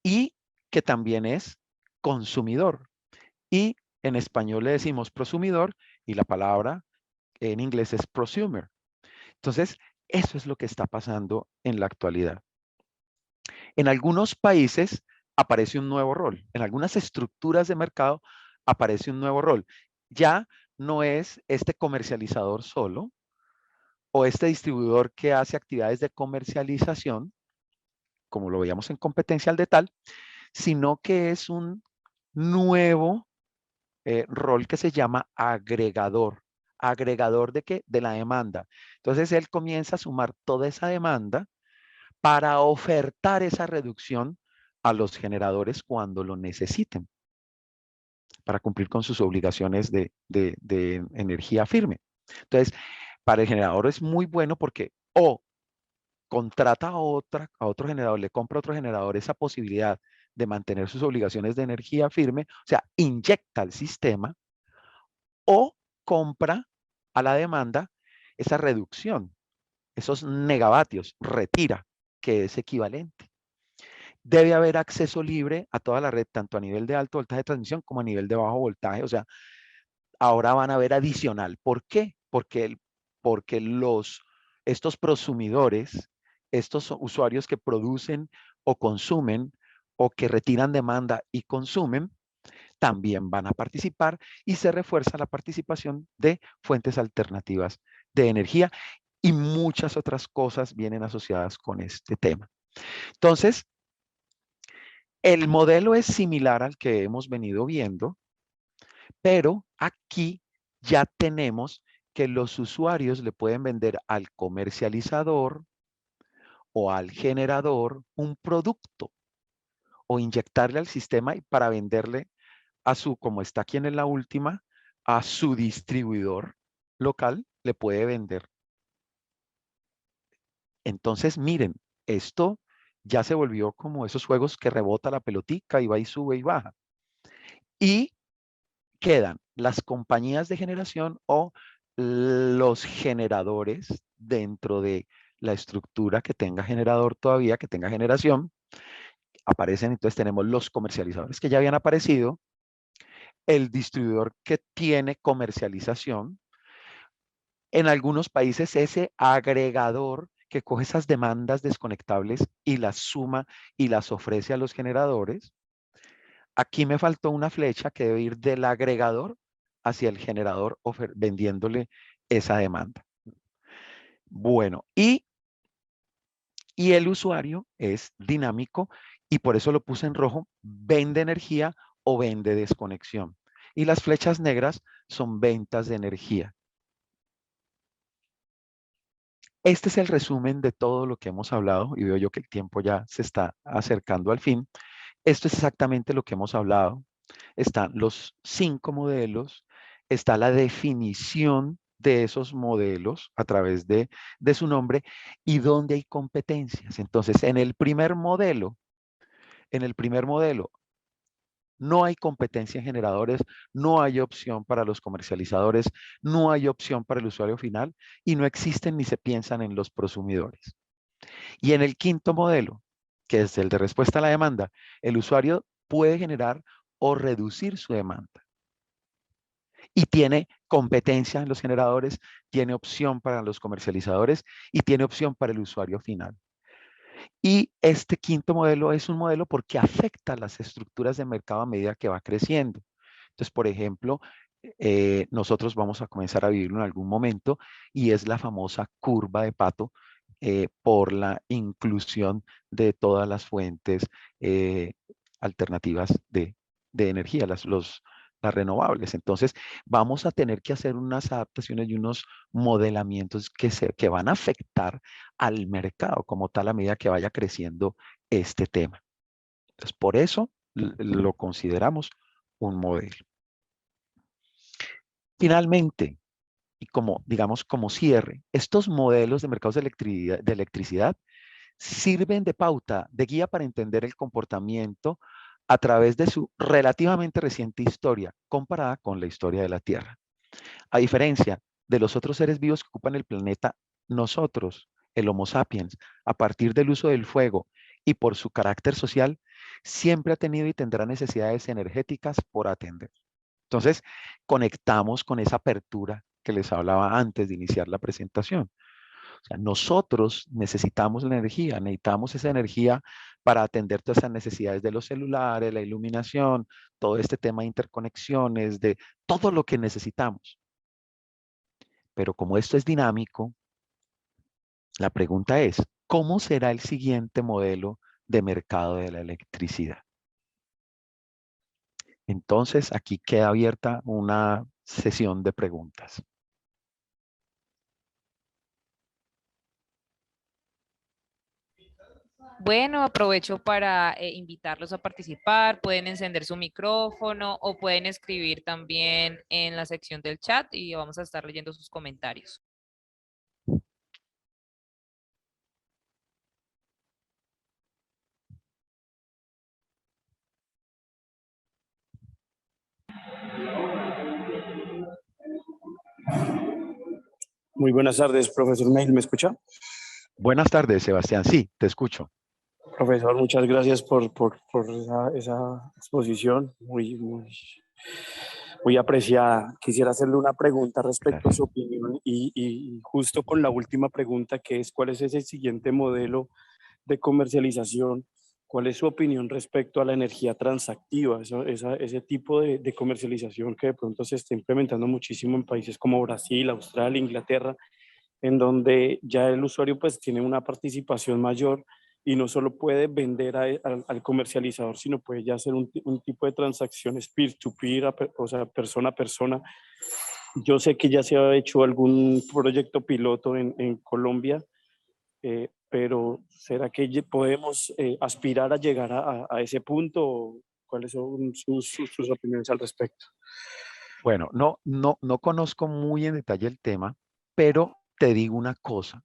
y que también es consumidor. Y en español le decimos prosumidor y la palabra en inglés es prosumer. Entonces, eso es lo que está pasando en la actualidad. En algunos países aparece un nuevo rol. En algunas estructuras de mercado aparece un nuevo rol. Ya no es este comercializador solo o este distribuidor que hace actividades de comercialización, como lo veíamos en competencia al de tal, sino que es un nuevo rol que se llama agregador. ¿Agregador de qué? De la demanda. Entonces él comienza a sumar toda esa demanda para ofertar esa reducción a los generadores cuando lo necesiten, para cumplir con sus obligaciones de energía firme. Entonces, para el generador es muy bueno porque o contrata a otro generador, le compra a otro generador esa posibilidad de mantener sus obligaciones de energía firme, o sea, inyecta al sistema o compra a la demanda esa reducción, esos megavatios, retira, que es equivalente. Debe haber acceso libre a toda la red, tanto a nivel de alto voltaje de transmisión como a nivel de bajo voltaje. O sea, ahora van a ver adicional. ¿Por qué? Porque estos prosumidores, estos usuarios que producen o consumen o que retiran demanda y consumen, también van a participar y se refuerza la participación de fuentes alternativas de energía y muchas otras cosas vienen asociadas con este tema. Entonces, el modelo es similar al que hemos venido viendo, pero aquí ya tenemos que los usuarios le pueden vender al comercializador o al generador un producto o inyectarle al sistema y para venderle a su, como está aquí en la última, a su distribuidor local, le puede vender. Entonces, miren, esto ya se volvió como esos juegos que rebota la pelotica y va y sube y baja. Y quedan las compañías de generación o los generadores dentro de la estructura que tenga generador todavía, que tenga generación. Aparecen, entonces tenemos los comercializadores que ya habían aparecido, el distribuidor que tiene comercialización, en algunos países ese agregador que coge esas demandas desconectables y las suma y las ofrece a los generadores. Aquí me faltó una flecha que debe ir del agregador hacia el generador vendiéndole esa demanda. Bueno, y el usuario es dinámico y por eso lo puse en rojo, vende energía o vende desconexión. Y las flechas negras son ventas de energía. Este es el resumen de todo lo que hemos hablado y veo yo que el tiempo ya se está acercando al fin. Esto es exactamente lo que hemos hablado. Están los 5 modelos, está la definición de esos modelos a través de su nombre y donde hay competencias. Entonces, en el primer modelo, No hay competencia en generadores, no hay opción para los comercializadores, no hay opción para el usuario final y no existen ni se piensan en los prosumidores. Y en el quinto modelo, que es el de respuesta a la demanda, el usuario puede generar o reducir su demanda. Y tiene competencia en los generadores, tiene opción para los comercializadores y tiene opción para el usuario final. Y este quinto modelo es un modelo porque afecta las estructuras de mercado a medida que va creciendo. Entonces, por ejemplo, nosotros vamos a comenzar a vivirlo en algún momento y es la famosa curva de Pato por la inclusión de todas las fuentes alternativas de energía, las renovables. Entonces, vamos a tener que hacer unas adaptaciones y unos modelamientos que van a afectar al mercado como tal a medida que vaya creciendo este tema. Entonces, por eso lo consideramos un modelo. Finalmente, y como, digamos, como cierre, estos modelos de mercados de electricidad sirven de pauta, de guía para entender el comportamiento a través de su relativamente reciente historia comparada con la historia de la Tierra. A diferencia de los otros seres vivos que ocupan el planeta, nosotros, el Homo sapiens, a partir del uso del fuego y por su carácter social, siempre ha tenido y tendrá necesidades energéticas por atender. Entonces, conectamos con esa apertura que les hablaba antes de iniciar la presentación. O sea, nosotros necesitamos la energía, necesitamos esa energía para atender todas esas necesidades de los celulares, la iluminación, todo este tema de interconexiones, de todo lo que necesitamos. Pero como esto es dinámico, la pregunta es, ¿cómo será el siguiente modelo de mercado de la electricidad? Entonces, aquí queda abierta una sesión de preguntas. Bueno, aprovecho para invitarlos a participar. Pueden encender su micrófono o pueden escribir también en la sección del chat y vamos a estar leyendo sus comentarios. Muy buenas tardes, profesor Neil, ¿me escucha? Buenas tardes, Sebastián. Sí, te escucho. Profesor, muchas gracias por esa exposición muy apreciada. Quisiera hacerle una pregunta respecto a Gracias. su opinión y justo con la última pregunta, que es ¿cuál es ese siguiente modelo de comercialización? ¿Cuál es su opinión respecto a la energía transactiva? Ese tipo de comercialización que de pronto se está implementando muchísimo en países como Brasil, Australia, Inglaterra, en donde ya el usuario pues tiene una participación mayor y no solo puede vender al comercializador, sino puede ya hacer un tipo de transacciones peer-to-peer, o sea, persona a persona. Yo sé que ya se ha hecho algún proyecto piloto en Colombia, pero ¿será que podemos aspirar a llegar a ese punto? ¿Cuáles son sus opiniones al respecto? Bueno, no conozco muy en detalle el tema, pero te digo una cosa.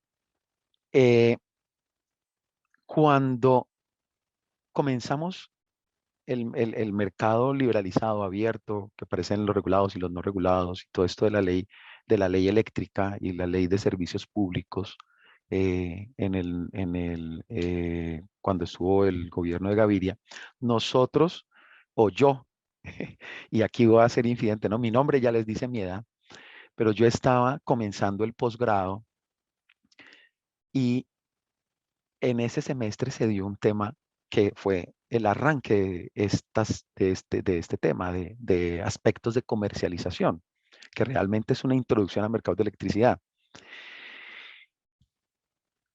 Cuando comenzamos el mercado liberalizado, abierto, que aparecen los regulados y los no regulados, y todo esto de la ley eléctrica y la ley de servicios públicos, cuando estuvo el gobierno de Gaviria, nosotros, o yo, y aquí voy a ser infidente, ¿no? Mi nombre ya les dice mi edad, pero yo estaba comenzando el posgrado y en ese semestre se dio un tema que fue el arranque de este tema, de aspectos de comercialización, que realmente es una introducción al mercado de electricidad.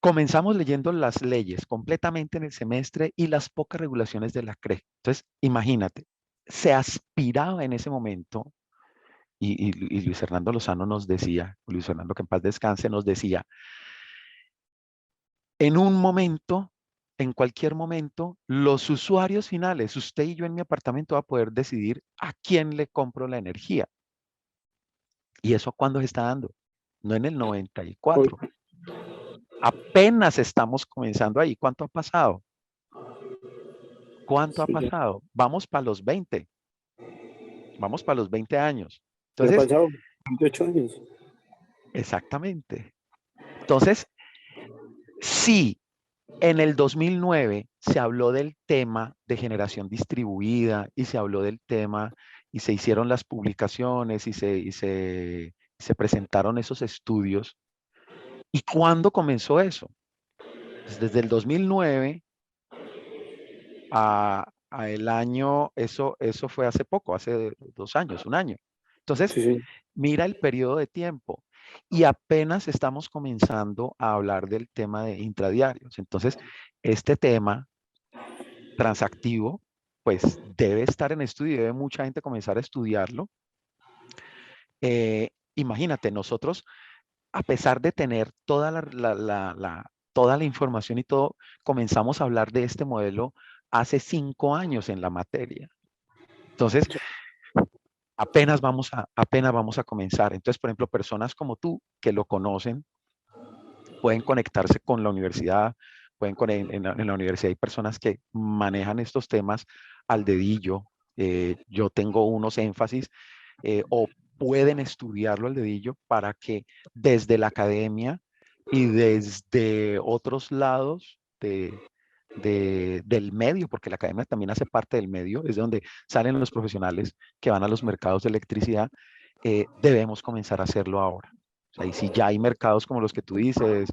Comenzamos leyendo las leyes completamente en el semestre y las pocas regulaciones de la CRE. Entonces, imagínate, se aspiraba en ese momento, y Luis Fernando Lozano nos decía, Luis Fernando que en paz descanse, nos decía, en un momento, en cualquier momento, los usuarios finales, usted y yo en mi apartamento, va a poder decidir a quién le compro la energía. ¿Y eso cuándo se está dando? No en el 94. Apenas estamos comenzando ahí. ¿Cuánto ha pasado? ¿Cuánto ha Sí, ya, pasado? Vamos para los 20. Vamos para los 20 años. ya ha Entonces, pasado 28 años. exactamente. Entonces, sí, en el 2009 se habló del tema de generación distribuida y se habló del tema y se hicieron las publicaciones y se presentaron esos estudios. ¿Y cuándo comenzó eso? Pues desde el 2009 a el año, eso fue hace poco, hace 2 años, un año. Entonces, Sí, sí. mira el periodo de tiempo y apenas estamos comenzando a hablar del tema de intradiarios. Entonces, este tema transactivo, pues debe estar en estudio y debe mucha gente comenzar a estudiarlo. Imagínate, nosotros, a pesar de tener toda la información y todo, comenzamos a hablar de este modelo hace 5 años en la materia. Entonces, apenas vamos a comenzar. Entonces, por ejemplo, personas como tú que lo conocen, pueden conectarse con la universidad, en la universidad hay personas que manejan estos temas al dedillo. Yo tengo unos énfasis o pueden estudiarlo al dedillo para que desde la academia y desde otros lados del medio, porque la academia también hace parte del medio, es de donde salen los profesionales que van a los mercados de electricidad, debemos comenzar a hacerlo ahora. O sea, y si ya hay mercados como los que tú dices,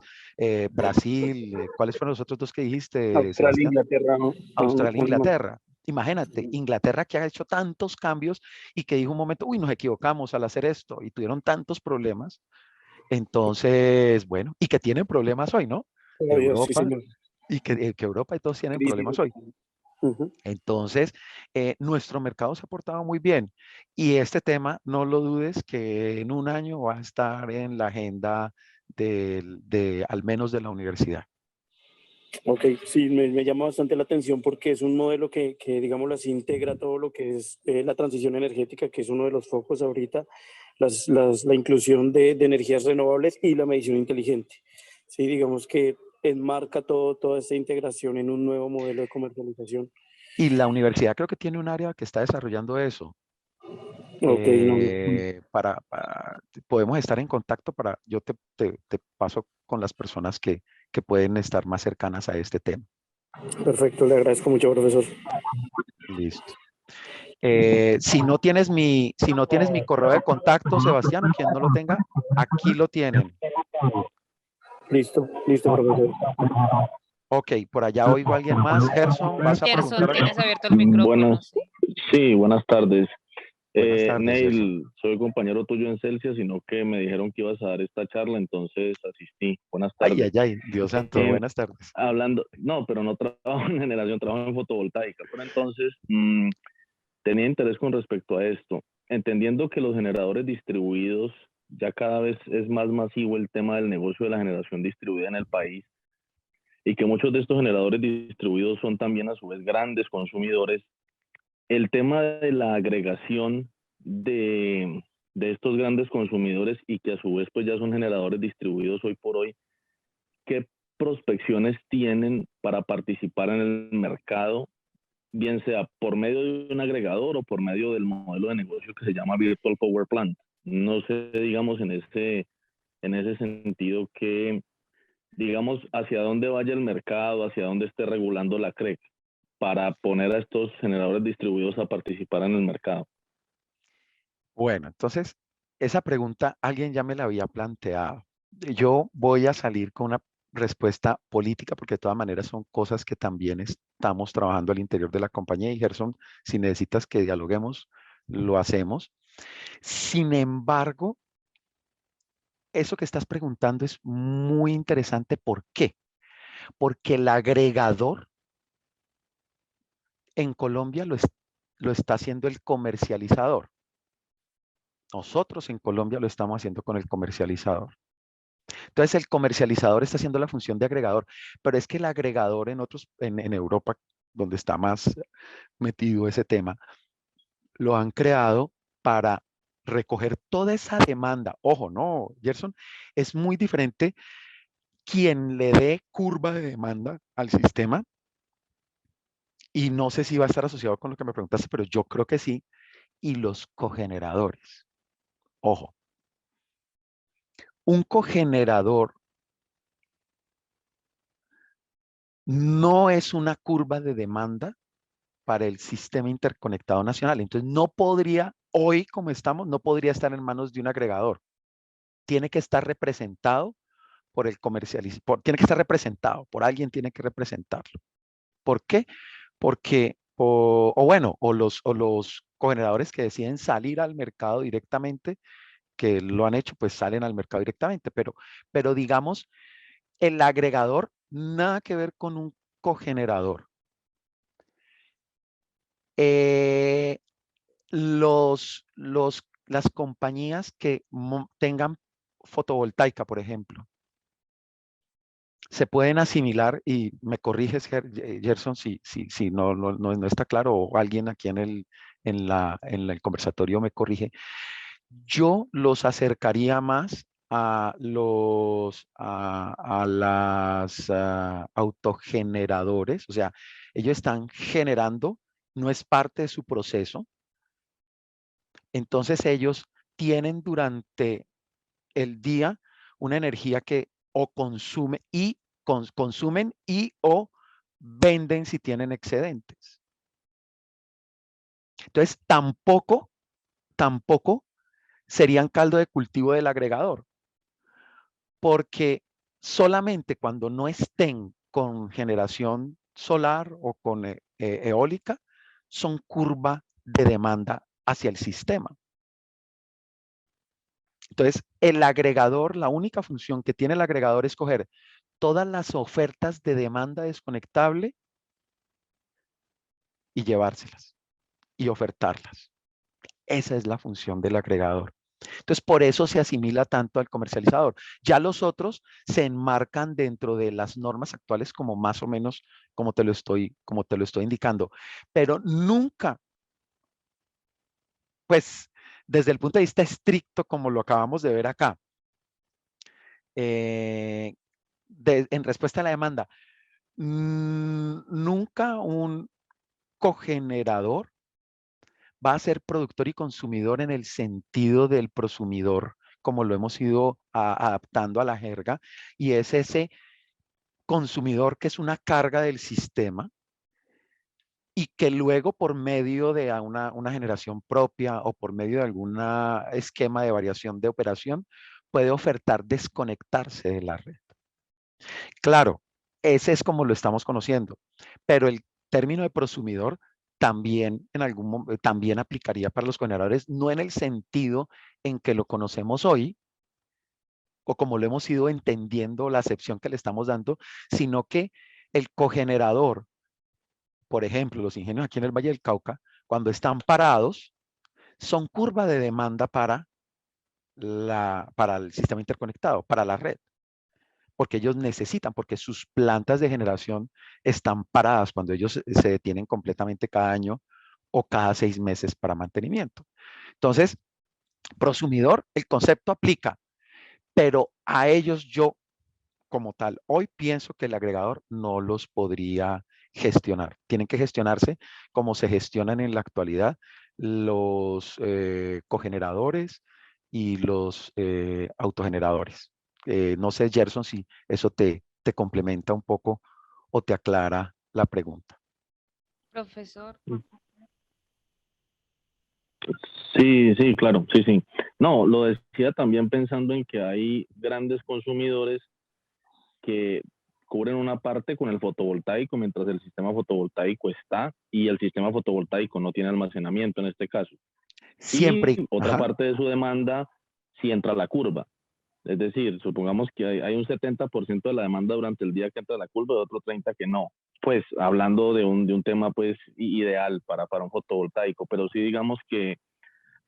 Brasil, ¿cuáles fueron los otros dos que dijiste, Australia, Sebastián? Inglaterra, ¿no? Australia, Muy mal. Inglaterra. Imagínate, Inglaterra que ha hecho tantos cambios y que dijo un momento, uy, nos equivocamos al hacer esto y tuvieron tantos problemas. Entonces, bueno, y que tienen problemas hoy, ¿no? Todavía, sí, Europa, señor. y que Europa y todos tienen Crisis. problemas hoy. Ujú. Entonces, nuestro mercado se ha portado muy bien y este tema, no lo dudes que en un año va a estar en la agenda al menos de la universidad. Ok, sí, me llama bastante la atención porque es un modelo que digámoslo así, integra todo lo que es la transición energética, que es uno de los focos ahorita, la inclusión de energías renovables y la medición inteligente. Sí, digamos que enmarca toda esta integración en un nuevo modelo de comercialización. Y la universidad creo que tiene un área que está desarrollando eso. Ok, no, Podemos estar en contacto yo te paso con las personas que pueden estar más cercanas a este tema. perfecto, le agradezco mucho, profesor. Listo. Si no tienes mi correo de contacto, Sebastián, o quien no lo tenga, aquí lo tienen. Listo, listo, profesor. Ok, por allá oigo a alguien más. Gerson, ¿vas a Gerson, preguntar algo? tienes abierto el micrófono, Buenas, ¿sí? sí, buenas tardes. Buenas tardes, Gerson. Neil, soy compañero tuyo en Celsia, sino que me dijeron que ibas a dar esta charla, entonces asistí. Buenas Ay, tardes. ay, ay, Dios santo, Eh, buenas tardes. no, pero no trabajo en generación, trabajo en fotovoltaica. Pero entonces tenía interés con respecto a esto, entendiendo que los generadores distribuidos, ya cada vez es más masivo el tema del negocio de la generación distribuida en el país y que muchos de estos generadores distribuidos son también a su vez grandes consumidores. El tema de la agregación de estos grandes consumidores y que a su vez pues ya son generadores distribuidos hoy por hoy, ¿qué prospecciones tienen para participar en el mercado, bien sea por medio de un agregador o por medio del modelo de negocio que se llama Virtual Power Plant? No sé, digamos, en ese sentido que, digamos, hacia dónde vaya el mercado, hacia dónde esté regulando la CREC para poner a estos generadores distribuidos a participar en el mercado. Bueno, entonces, esa pregunta alguien ya me la había planteado. Yo voy a salir con una respuesta política porque de todas maneras son cosas que también estamos trabajando al interior de la compañía y Gerson, si necesitas que dialoguemos, lo hacemos. Sin embargo, eso que estás preguntando es muy interesante. ¿Por qué? Porque el agregador en Colombia lo está haciendo el comercializador. Nosotros en Colombia lo estamos haciendo con el comercializador. Entonces el comercializador está haciendo la función de agregador, pero es que el agregador en Europa, donde está más metido ese tema, lo han creado para recoger toda esa demanda. Ojo, no, Gerson, es muy diferente quien le dé curva de demanda al sistema y no sé si va a estar asociado con lo que me preguntaste, pero yo creo que sí, y los cogeneradores. Ojo, un cogenerador no es una curva de demanda para el sistema interconectado nacional. Entonces, no podría, hoy como estamos, no podría estar en manos de un agregador. Tiene que estar representado por el comercializador, tiene que estar representado, por alguien tiene que representarlo. ¿Por qué? Porque, o los cogeneradores que deciden salir al mercado directamente, que lo han hecho, pues salen al mercado directamente, pero digamos, el agregador, nada que ver con un cogenerador. Eh, las compañías que tengan fotovoltaica, por ejemplo, se pueden asimilar, y me corriges, Gerson, si no está claro, o alguien aquí en el conversatorio me corrige. Yo los acercaría más a las autogeneradores, o sea, ellos están generando, no es parte de su proceso, entonces ellos tienen durante el día una energía que o consumen y o venden si tienen excedentes. Entonces, tampoco serían caldo de cultivo del agregador, porque solamente cuando no estén con generación solar o con eólica, son curva de demanda hacia el sistema. Entonces, el agregador, la única función que tiene el agregador es coger todas las ofertas de demanda desconectable y llevárselas y ofertarlas. Esa es la función del agregador. Entonces, por eso se asimila tanto al comercializador. Ya los otros se enmarcan dentro de las normas actuales como más o menos como te lo estoy indicando. Pero nunca, pues, desde el punto de vista estricto, como lo acabamos de ver acá, en respuesta a la demanda, nunca un cogenerador va a ser productor y consumidor en el sentido del prosumidor, como lo hemos ido adaptando a la jerga, y es ese consumidor que es una carga del sistema y que luego por medio de una generación propia o por medio de algún esquema de variación de operación puede ofertar desconectarse de la red. Claro, ese es como lo estamos conociendo, pero el término de prosumidor también también aplicaría para los cogeneradores, no en el sentido en que lo conocemos hoy o como lo hemos ido entendiendo, la acepción que le estamos dando, sino que el cogenerador, por ejemplo, los ingenios aquí en el Valle del Cauca, cuando están parados, son curva de demanda para el sistema interconectado, para la red, porque ellos necesitan, porque sus plantas de generación están paradas cuando ellos se detienen completamente cada año o cada 6 meses para mantenimiento. Entonces, prosumidor, el concepto aplica, pero a ellos yo, como tal, hoy pienso que el agregador no los podría gestionar. Tienen que gestionarse como se gestionan en la actualidad los cogeneradores y los autogeneradores. No sé, Gerson, si eso te complementa un poco o te aclara la pregunta. Profesor. Sí, sí, claro, sí, sí. No, lo decía también pensando en que hay grandes consumidores que cubren una parte con el fotovoltaico mientras el sistema fotovoltaico está y el sistema fotovoltaico no tiene almacenamiento en este caso. Y otra parte de su demanda sí entra a la curva. Es decir, supongamos que hay un 70% de la demanda durante el día que entra a la curva y otro 30% que no. Pues hablando de un tema pues ideal para un fotovoltaico, pero sí digamos que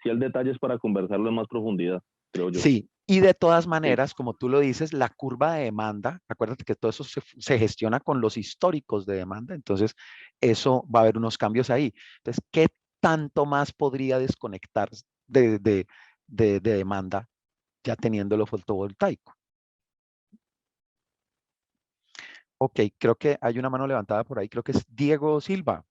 sí el detalle es para conversarlo en más profundidad, creo yo. Sí, y de todas maneras, como tú lo dices, la curva de demanda, acuérdate que todo eso se gestiona con los históricos de demanda, entonces eso va a haber unos cambios ahí. Entonces, ¿qué tanto más podría desconectar de demanda ya teniendo lo fotovoltaico? Ok, creo que hay una mano levantada por ahí, creo que es Diego Silva.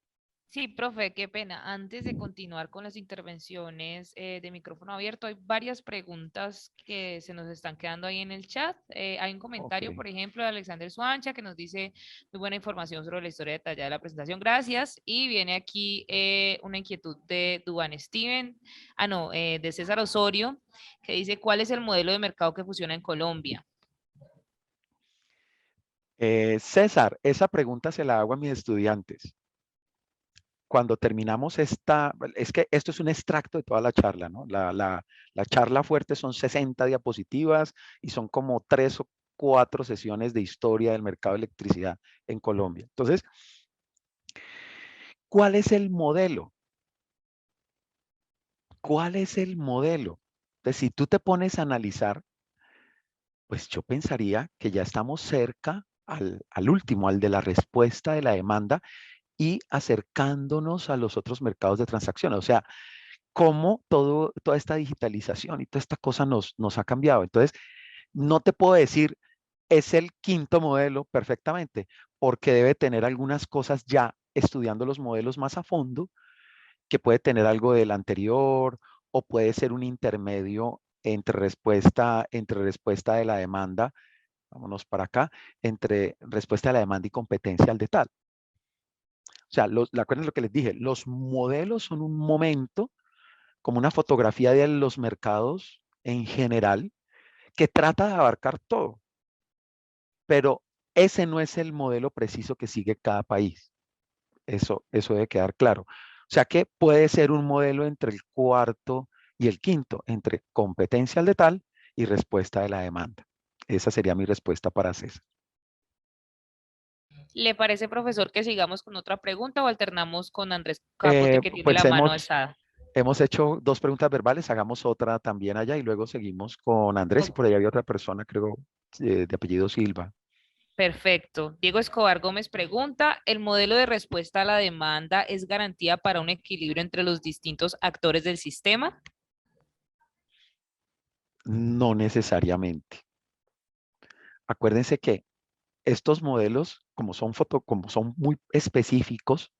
Sí, profe, qué pena. Antes de continuar con las intervenciones de micrófono abierto, hay varias preguntas que se nos están quedando ahí en el chat. Hay un Ok. comentario, por ejemplo, de Alexander Suancha que nos dice muy buena información sobre la historia detallada de la presentación. Gracias. Y viene aquí una inquietud de Duan Steven, no, de César Osorio, que dice, ¿cuál es el modelo de mercado que funciona en Colombia? César, esa pregunta se la hago a mis estudiantes. Cuando terminamos es que esto es un extracto de toda la charla, ¿no? La charla fuerte son 60 diapositivas y son como 3 o 4 sesiones de historia del mercado de electricidad en Colombia. Entonces, ¿cuál es el modelo? ¿Cuál es el modelo? Entonces, si tú te pones a analizar, pues yo pensaría que ya estamos cerca al último, al de la respuesta de la demanda y acercándonos a los otros mercados de transacciones. O sea, cómo toda esta digitalización y toda esta cosa nos ha cambiado. Entonces, no te puedo decir, es el quinto modelo perfectamente, porque debe tener algunas cosas ya estudiando los modelos más a fondo, que puede tener algo del anterior o puede ser un intermedio entre respuesta de la demanda, vámonos para acá, entre respuesta de la demanda y competencia al de tal. O sea, acuérdense lo que les dije, los modelos son un momento como una fotografía de los mercados en general que trata de abarcar todo, pero ese no es el modelo preciso que sigue cada país. Eso debe quedar claro. O sea que puede ser un modelo entre el cuarto y el quinto, entre competencia al de tal y respuesta de la demanda. Esa sería mi respuesta para César. ¿Le parece, profesor, que sigamos con otra pregunta o alternamos con Andrés Capote, que tiene Pues la mano alzada? hemos hecho 2 preguntas verbales, hagamos otra también allá y luego seguimos con Andrés y por ahí había otra persona, creo, de apellido Silva. Perfecto. Diego Escobar Gómez pregunta, ¿el modelo de respuesta a la demanda es garantía para un equilibrio entre los distintos actores del sistema? No necesariamente. Acuérdense que estos modelos, como son muy específicos,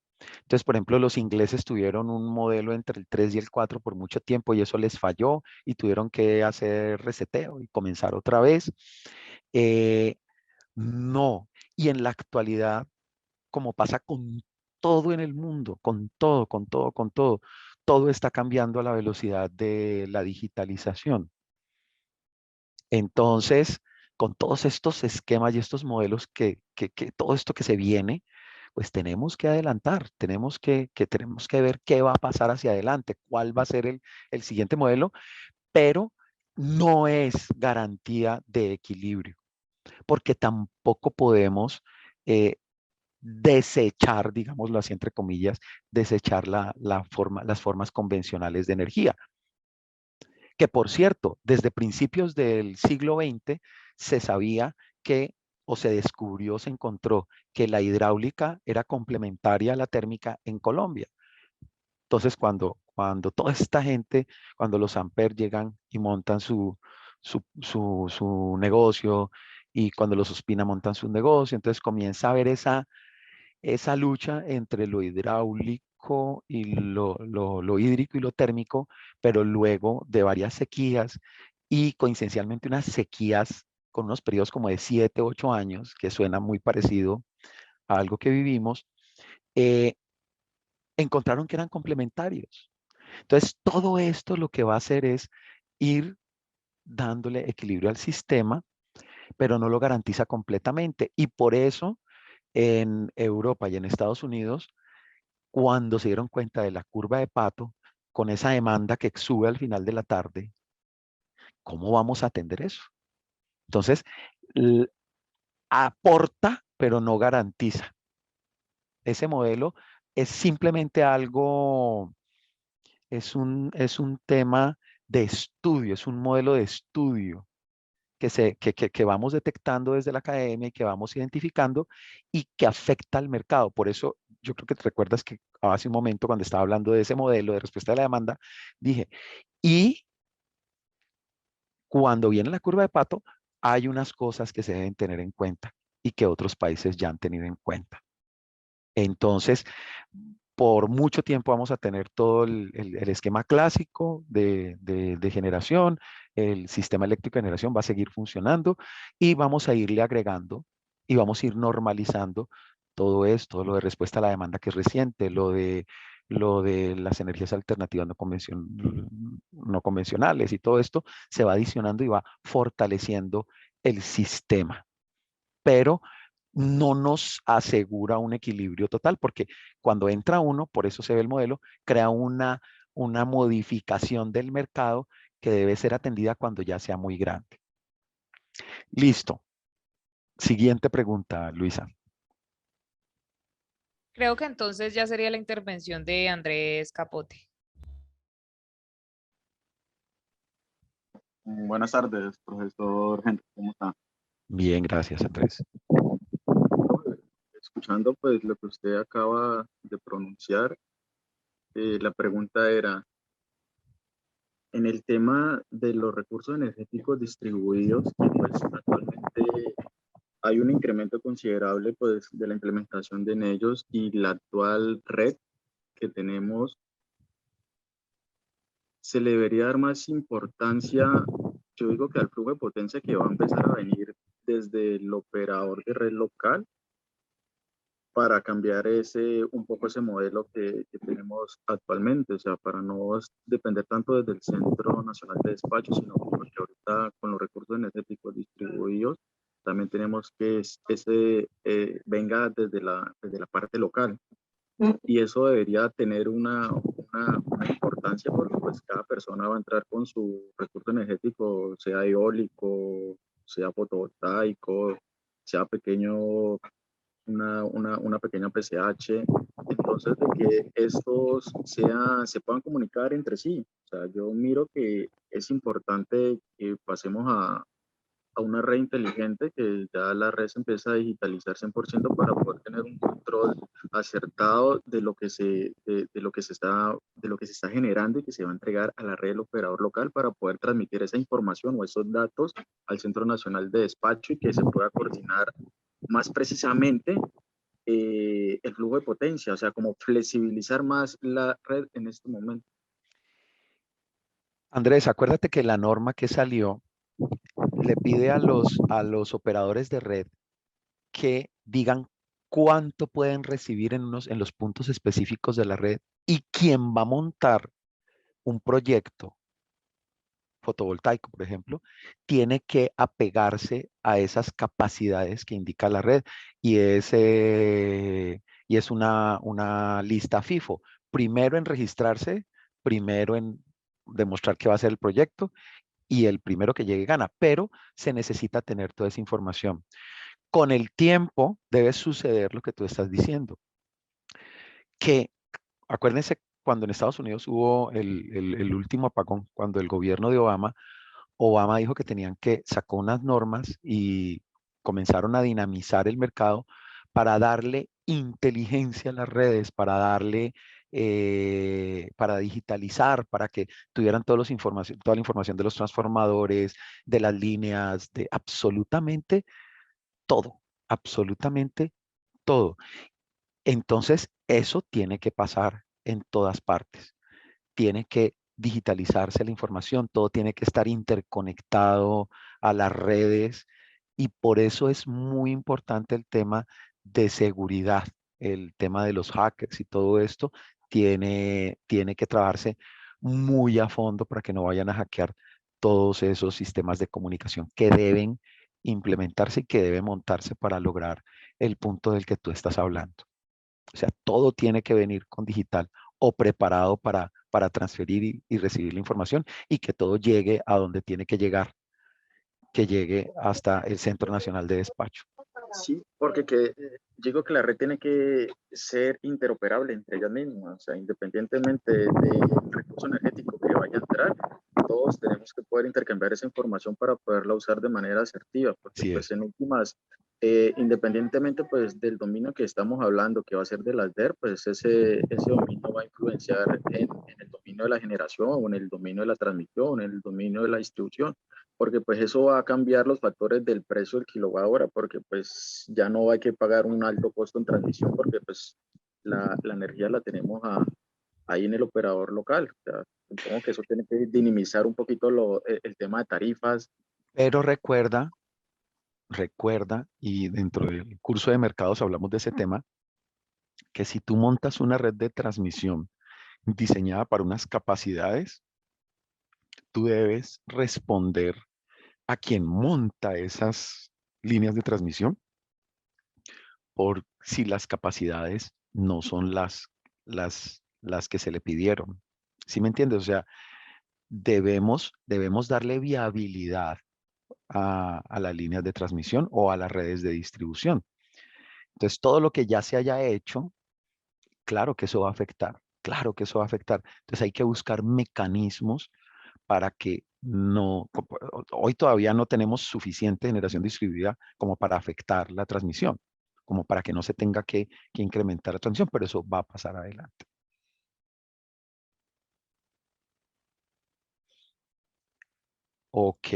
entonces, por ejemplo, los ingleses tuvieron un modelo entre el 3 y el 4 por mucho tiempo y eso les falló y tuvieron que hacer reseteo y comenzar otra vez. Eh, no. Y en la actualidad, como pasa con todo en el mundo, todo está cambiando a la velocidad de la digitalización. Entonces, con todos estos esquemas y estos modelos que todo esto que se viene, pues tenemos que adelantar, tenemos que ver qué va a pasar hacia adelante, cuál va a ser el siguiente modelo, pero no es garantía de equilibrio, porque tampoco podemos desechar, digámoslo así entre comillas, desechar las formas convencionales de energía. Que por cierto, desde principios del siglo XX se sabía que, o se descubrió, se encontró que la hidráulica era complementaria a la térmica en Colombia. Entonces, cuando toda esta gente, cuando los Amper llegan y montan su negocio, y cuando los Ospina montan su negocio, entonces comienza a haber esa lucha entre lo hidráulico y lo hídrico y lo térmico, pero luego de varias sequías y coincidencialmente unas sequías con unos periodos como de 7, 8 años, que suena muy parecido a algo que vivimos, eh, encontraron que eran complementarios. Entonces, todo esto lo que va a hacer es ir dándole equilibrio al sistema, pero no lo garantiza completamente. Y por eso en Europa y en Estados Unidos, cuando se dieron cuenta de la curva de Pato, con esa demanda que sube al final de la tarde, ¿cómo vamos a atender eso? Entonces, aporta, pero no garantiza. Ese modelo es simplemente algo, es un tema de estudio, es un modelo de estudio que vamos detectando desde la academia y que vamos identificando y que afecta al mercado. Por eso yo creo que te recuerdas que hace un momento cuando estaba hablando de ese modelo de respuesta a la demanda, dije, y cuando viene la curva de Pato, hay unas cosas que se deben tener en cuenta y que otros países ya han tenido en cuenta. Entonces, por mucho tiempo vamos a tener todo el esquema clásico de generación, el sistema eléctrico de generación va a seguir funcionando y vamos a irle agregando y vamos a ir normalizando todo esto, lo de respuesta a la demanda que es reciente, lo de las energías alternativas no convencionales y todo esto se va adicionando y va fortaleciendo el sistema. Pero no nos asegura un equilibrio total, porque cuando entra uno, por eso se ve el modelo, crea una modificación del mercado que debe ser atendida cuando ya sea muy grande. Listo. Siguiente pregunta, Luisa. Creo que entonces ya sería la intervención de Andrés Capote. Buenas tardes, profesor Henry, ¿cómo está? Bien, gracias, Andrés. Escuchando pues lo que usted acaba de pronunciar, la pregunta era, en el tema de los recursos energéticos distribuidos, que pues actualmente hay un incremento considerable pues de la implementación de ellos y la actual red que tenemos, se le debería dar más importancia, yo digo que al flujo de potencia que va a empezar a venir desde el operador de red local para cambiar un poco ese modelo que tenemos actualmente, o sea, para no depender tanto desde el Centro Nacional de Despacho, sino porque ahorita con los recursos energéticos distribuidos, también tenemos que ese venga desde la parte local. Y eso debería tener una importancia porque pues cada persona va a entrar con su recurso energético, sea eólico, sea fotovoltaico, sea pequeño, una pequeña PCH, entonces de que estos se puedan comunicar entre sí. O sea, yo miro que es importante que pasemos a una red inteligente, que ya la red se empieza a digitalizar 100% para poder tener un control acertado de lo que se está generando y que se va a entregar a la red del operador local para poder transmitir esa información o esos datos al Centro Nacional de Despacho y que se pueda coordinar más precisamente el flujo de potencia, o sea, como flexibilizar más la red en este momento. Andrés, acuérdate que la norma que salió le pide a los operadores de red que digan cuánto pueden recibir en los puntos específicos de la red y quién va a montar un proyecto fotovoltaico, por ejemplo, tiene que apegarse a esas capacidades que indica la red y es una lista FIFO. Primero en registrarse, primero en demostrar que va a ser el proyecto y el primero que llegue gana, pero se necesita tener toda esa información. Con el tiempo debe suceder lo que tú estás diciendo, que acuérdense cuando en Estados Unidos hubo el último apagón, cuando el gobierno de Obama dijo que sacó unas normas y comenzaron a dinamizar el mercado para darle inteligencia a las redes, para digitalizar, para que tuvieran toda la información de los transformadores, de las líneas, de absolutamente todo. Entonces, eso tiene que pasar en todas partes. Tiene que digitalizarse la información, todo tiene que estar interconectado a las redes y por eso es muy importante el tema de seguridad, el tema de los hackers y todo esto tiene que trabajarse muy a fondo para que no vayan a hackear todos esos sistemas de comunicación que deben implementarse y que deben montarse para lograr el punto del que tú estás hablando. O sea, todo tiene que venir con digital o preparado para transferir y recibir la información y que todo llegue a donde tiene que llegar, que llegue hasta el Centro Nacional de Despacho. Sí, porque digo que la red tiene que ser interoperable entre ellas mismas, o sea, independientemente del recurso energético que vaya a entrar, todos tenemos que poder intercambiar esa información para poderla usar de manera asertiva, porque Así pues es. en últimas, independientemente pues del dominio que estamos hablando, que va a ser de las DER, pues ese dominio va a influenciar en el dominio de la generación, o en el dominio de la transmisión, en el dominio de la distribución, porque pues eso va a cambiar los factores del precio del kilowatt hora, porque pues ya no hay que pagar un alto costo en transmisión, porque pues la energía la tenemos ahí en el operador local. O sea, supongo que eso tiene que dinamizar un poquito el tema de tarifas. Pero recuerda, y dentro del curso de mercados hablamos de ese tema, que si tú montas una red de transmisión diseñada para unas capacidades, tú debes responder a quien monta esas líneas de transmisión por si las capacidades no son las que se le pidieron. ¿Sí me entiendes? O sea, debemos darle viabilidad a las líneas de transmisión o a las redes de distribución. Entonces, todo lo que ya se haya hecho, claro que eso va a afectar, claro que eso va a afectar. Entonces, hay que buscar mecanismos para que no, hoy todavía no tenemos suficiente generación distribuida como para afectar la transmisión, como para que no se tenga que incrementar la transmisión, pero eso va a pasar adelante. Ok,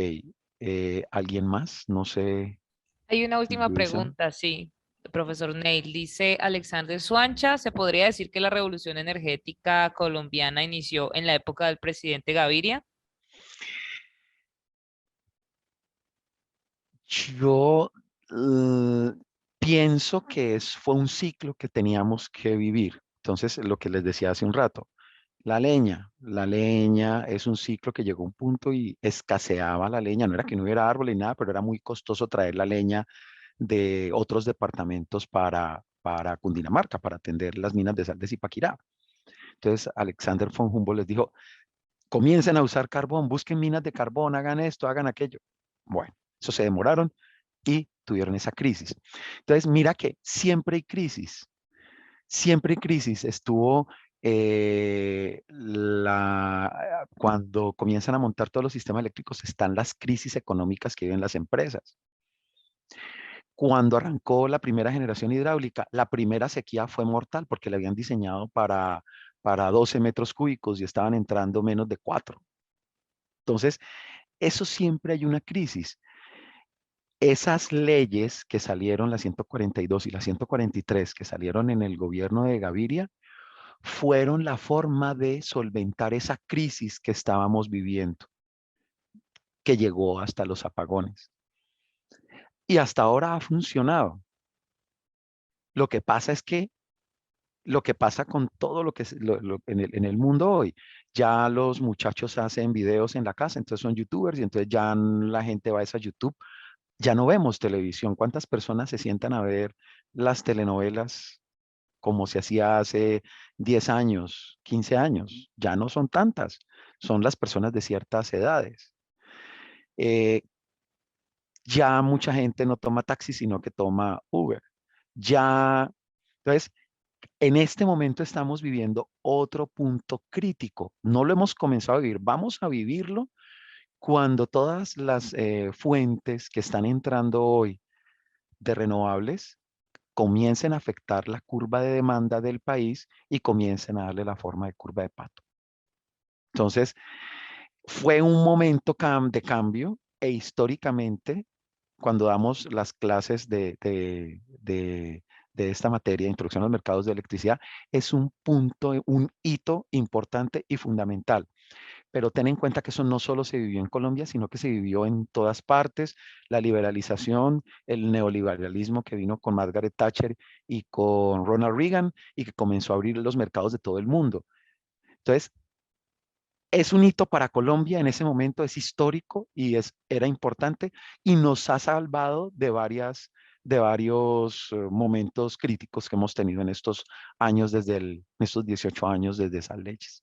¿alguien más? No sé, Hay una última Luisa. pregunta, sí, profesor Neil. Dice Alexander Suancha, ¿se podría decir que la revolución energética colombiana inició en la época del presidente Gaviria? Yo pienso que fue un ciclo que teníamos que vivir. Entonces, lo que les decía hace un rato, la leña es un ciclo que llegó a un punto y escaseaba la leña. No era que no hubiera árboles ni nada, pero era muy costoso traer la leña de otros departamentos para Cundinamarca, para atender las minas de sal de Zipaquirá. Entonces, Alexander von Humboldt les dijo, comiencen a usar carbón, busquen minas de carbón, hagan esto, hagan aquello. Bueno, eso se demoraron y tuvieron esa crisis. Entonces, mira que siempre hay crisis, siempre hay crisis. Estuvo cuando comienzan a montar todos los sistemas eléctricos, están las crisis económicas que viven las empresas. Cuando arrancó la primera generación hidráulica, la primera sequía fue mortal porque la habían diseñado para 12 metros cúbicos y estaban entrando menos de 4. Entonces, eso siempre hay una crisis. Esas leyes que salieron, la 142 y la 143, que salieron en el gobierno de Gaviria, fueron la forma de solventar esa crisis que estábamos viviendo, que llegó hasta los apagones. Y hasta ahora ha funcionado. Lo que pasa es que lo que pasa con todo lo que en el mundo hoy, ya los muchachos hacen videos en la casa, entonces son youtubers y entonces ya la gente va a esa YouTube. Ya no vemos televisión. ¿Cuántas personas se sientan a ver las telenovelas como se hacía hace 10 años, 15 años? Ya no son tantas. Son las personas de ciertas edades. Eh, ya mucha gente no toma taxi, sino que toma Uber. Ya, entonces, en este momento estamos viviendo otro punto crítico. No lo hemos comenzado a vivir. Vamos a vivirlo cuando todas las fuentes que están entrando hoy de renovables comiencen a afectar la curva de demanda del país y comiencen a darle la forma de curva de pato. Entonces, fue un momento de cambio e históricamente, cuando damos las clases de esta materia, Introducción a los Mercados de Electricidad, es un punto, un hito importante y fundamental. Pero ten en cuenta que eso no solo se vivió en Colombia, sino que se vivió en todas partes. La liberalización, el neoliberalismo que vino con Margaret Thatcher y con Ronald Reagan y que comenzó a abrir los mercados de todo el mundo. Entonces, es un hito para Colombia en ese momento, es histórico y era importante y nos ha salvado de varios momentos críticos que hemos tenido en estos años, en estos 18 años desde esas leyes.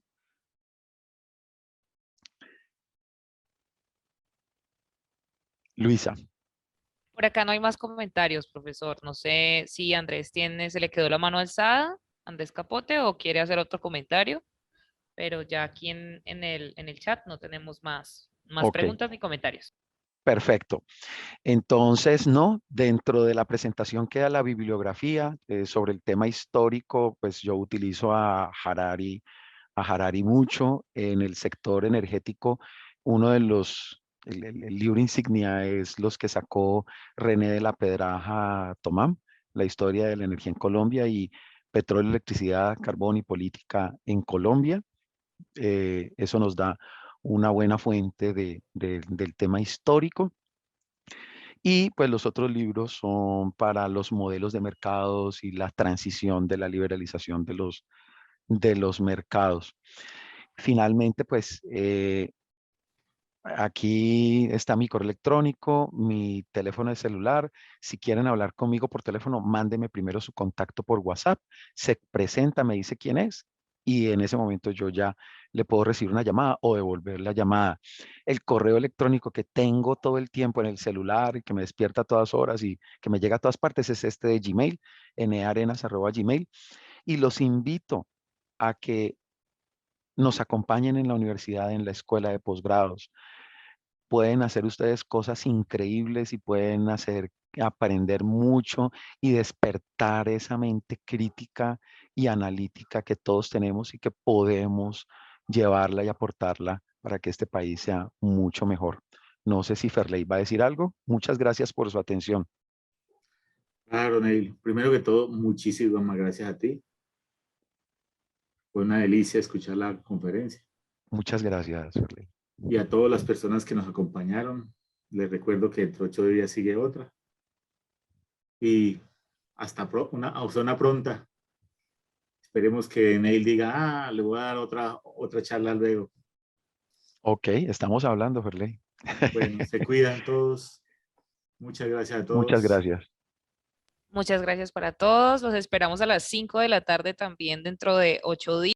Luisa. Por acá no hay más comentarios, profesor. No sé si Andrés se le quedó la mano alzada, Andrés Capote, o quiere hacer otro comentario, pero ya aquí en el chat no tenemos más Ok, preguntas ni comentarios. perfecto. Entonces, no, dentro de la presentación queda la bibliografía sobre el tema histórico, pues yo utilizo a Harari mucho en el sector energético. Uno de el libro insignia es los que sacó René de la Pedraja Tomán, la historia de la energía en Colombia, y petróleo, electricidad, carbón y política en Colombia. Eso nos da una buena fuente del tema histórico. Y pues los otros libros son para los modelos de mercados y la transición de la liberalización de los mercados. Finalmente, pues aquí está mi correo electrónico, mi teléfono de celular. Si quieren hablar conmigo por teléfono, mándeme primero su contacto por WhatsApp. Se presenta, me dice quién es y en ese momento yo ya le puedo recibir una llamada o devolver la llamada. El correo electrónico que tengo todo el tiempo en el celular y que me despierta a todas horas y que me llega a todas partes es este de Gmail, nearenas@gmail. Y los invito a que nos acompañen en la universidad, en la escuela de posgrados. Pueden hacer ustedes cosas increíbles y pueden aprender mucho y despertar esa mente crítica y analítica que todos tenemos y que podemos llevarla y aportarla para que este país sea mucho mejor. No sé si Ferley va a decir algo. Muchas gracias por su atención. Claro, Neil. Primero que todo, muchísimas gracias a ti. Fue una delicia escuchar la conferencia. Muchas gracias, Ferley. Y a todas las personas que nos acompañaron, les recuerdo que dentro de 8 días sigue otra. Y hasta una pronta. Esperemos que Neil diga, le voy a dar otra charla luego. Ok, estamos hablando, Ferley. Bueno, se cuidan todos. Muchas gracias a todos. Muchas gracias. Muchas gracias para todos. Los esperamos a las 5 de la tarde también dentro de 8 días.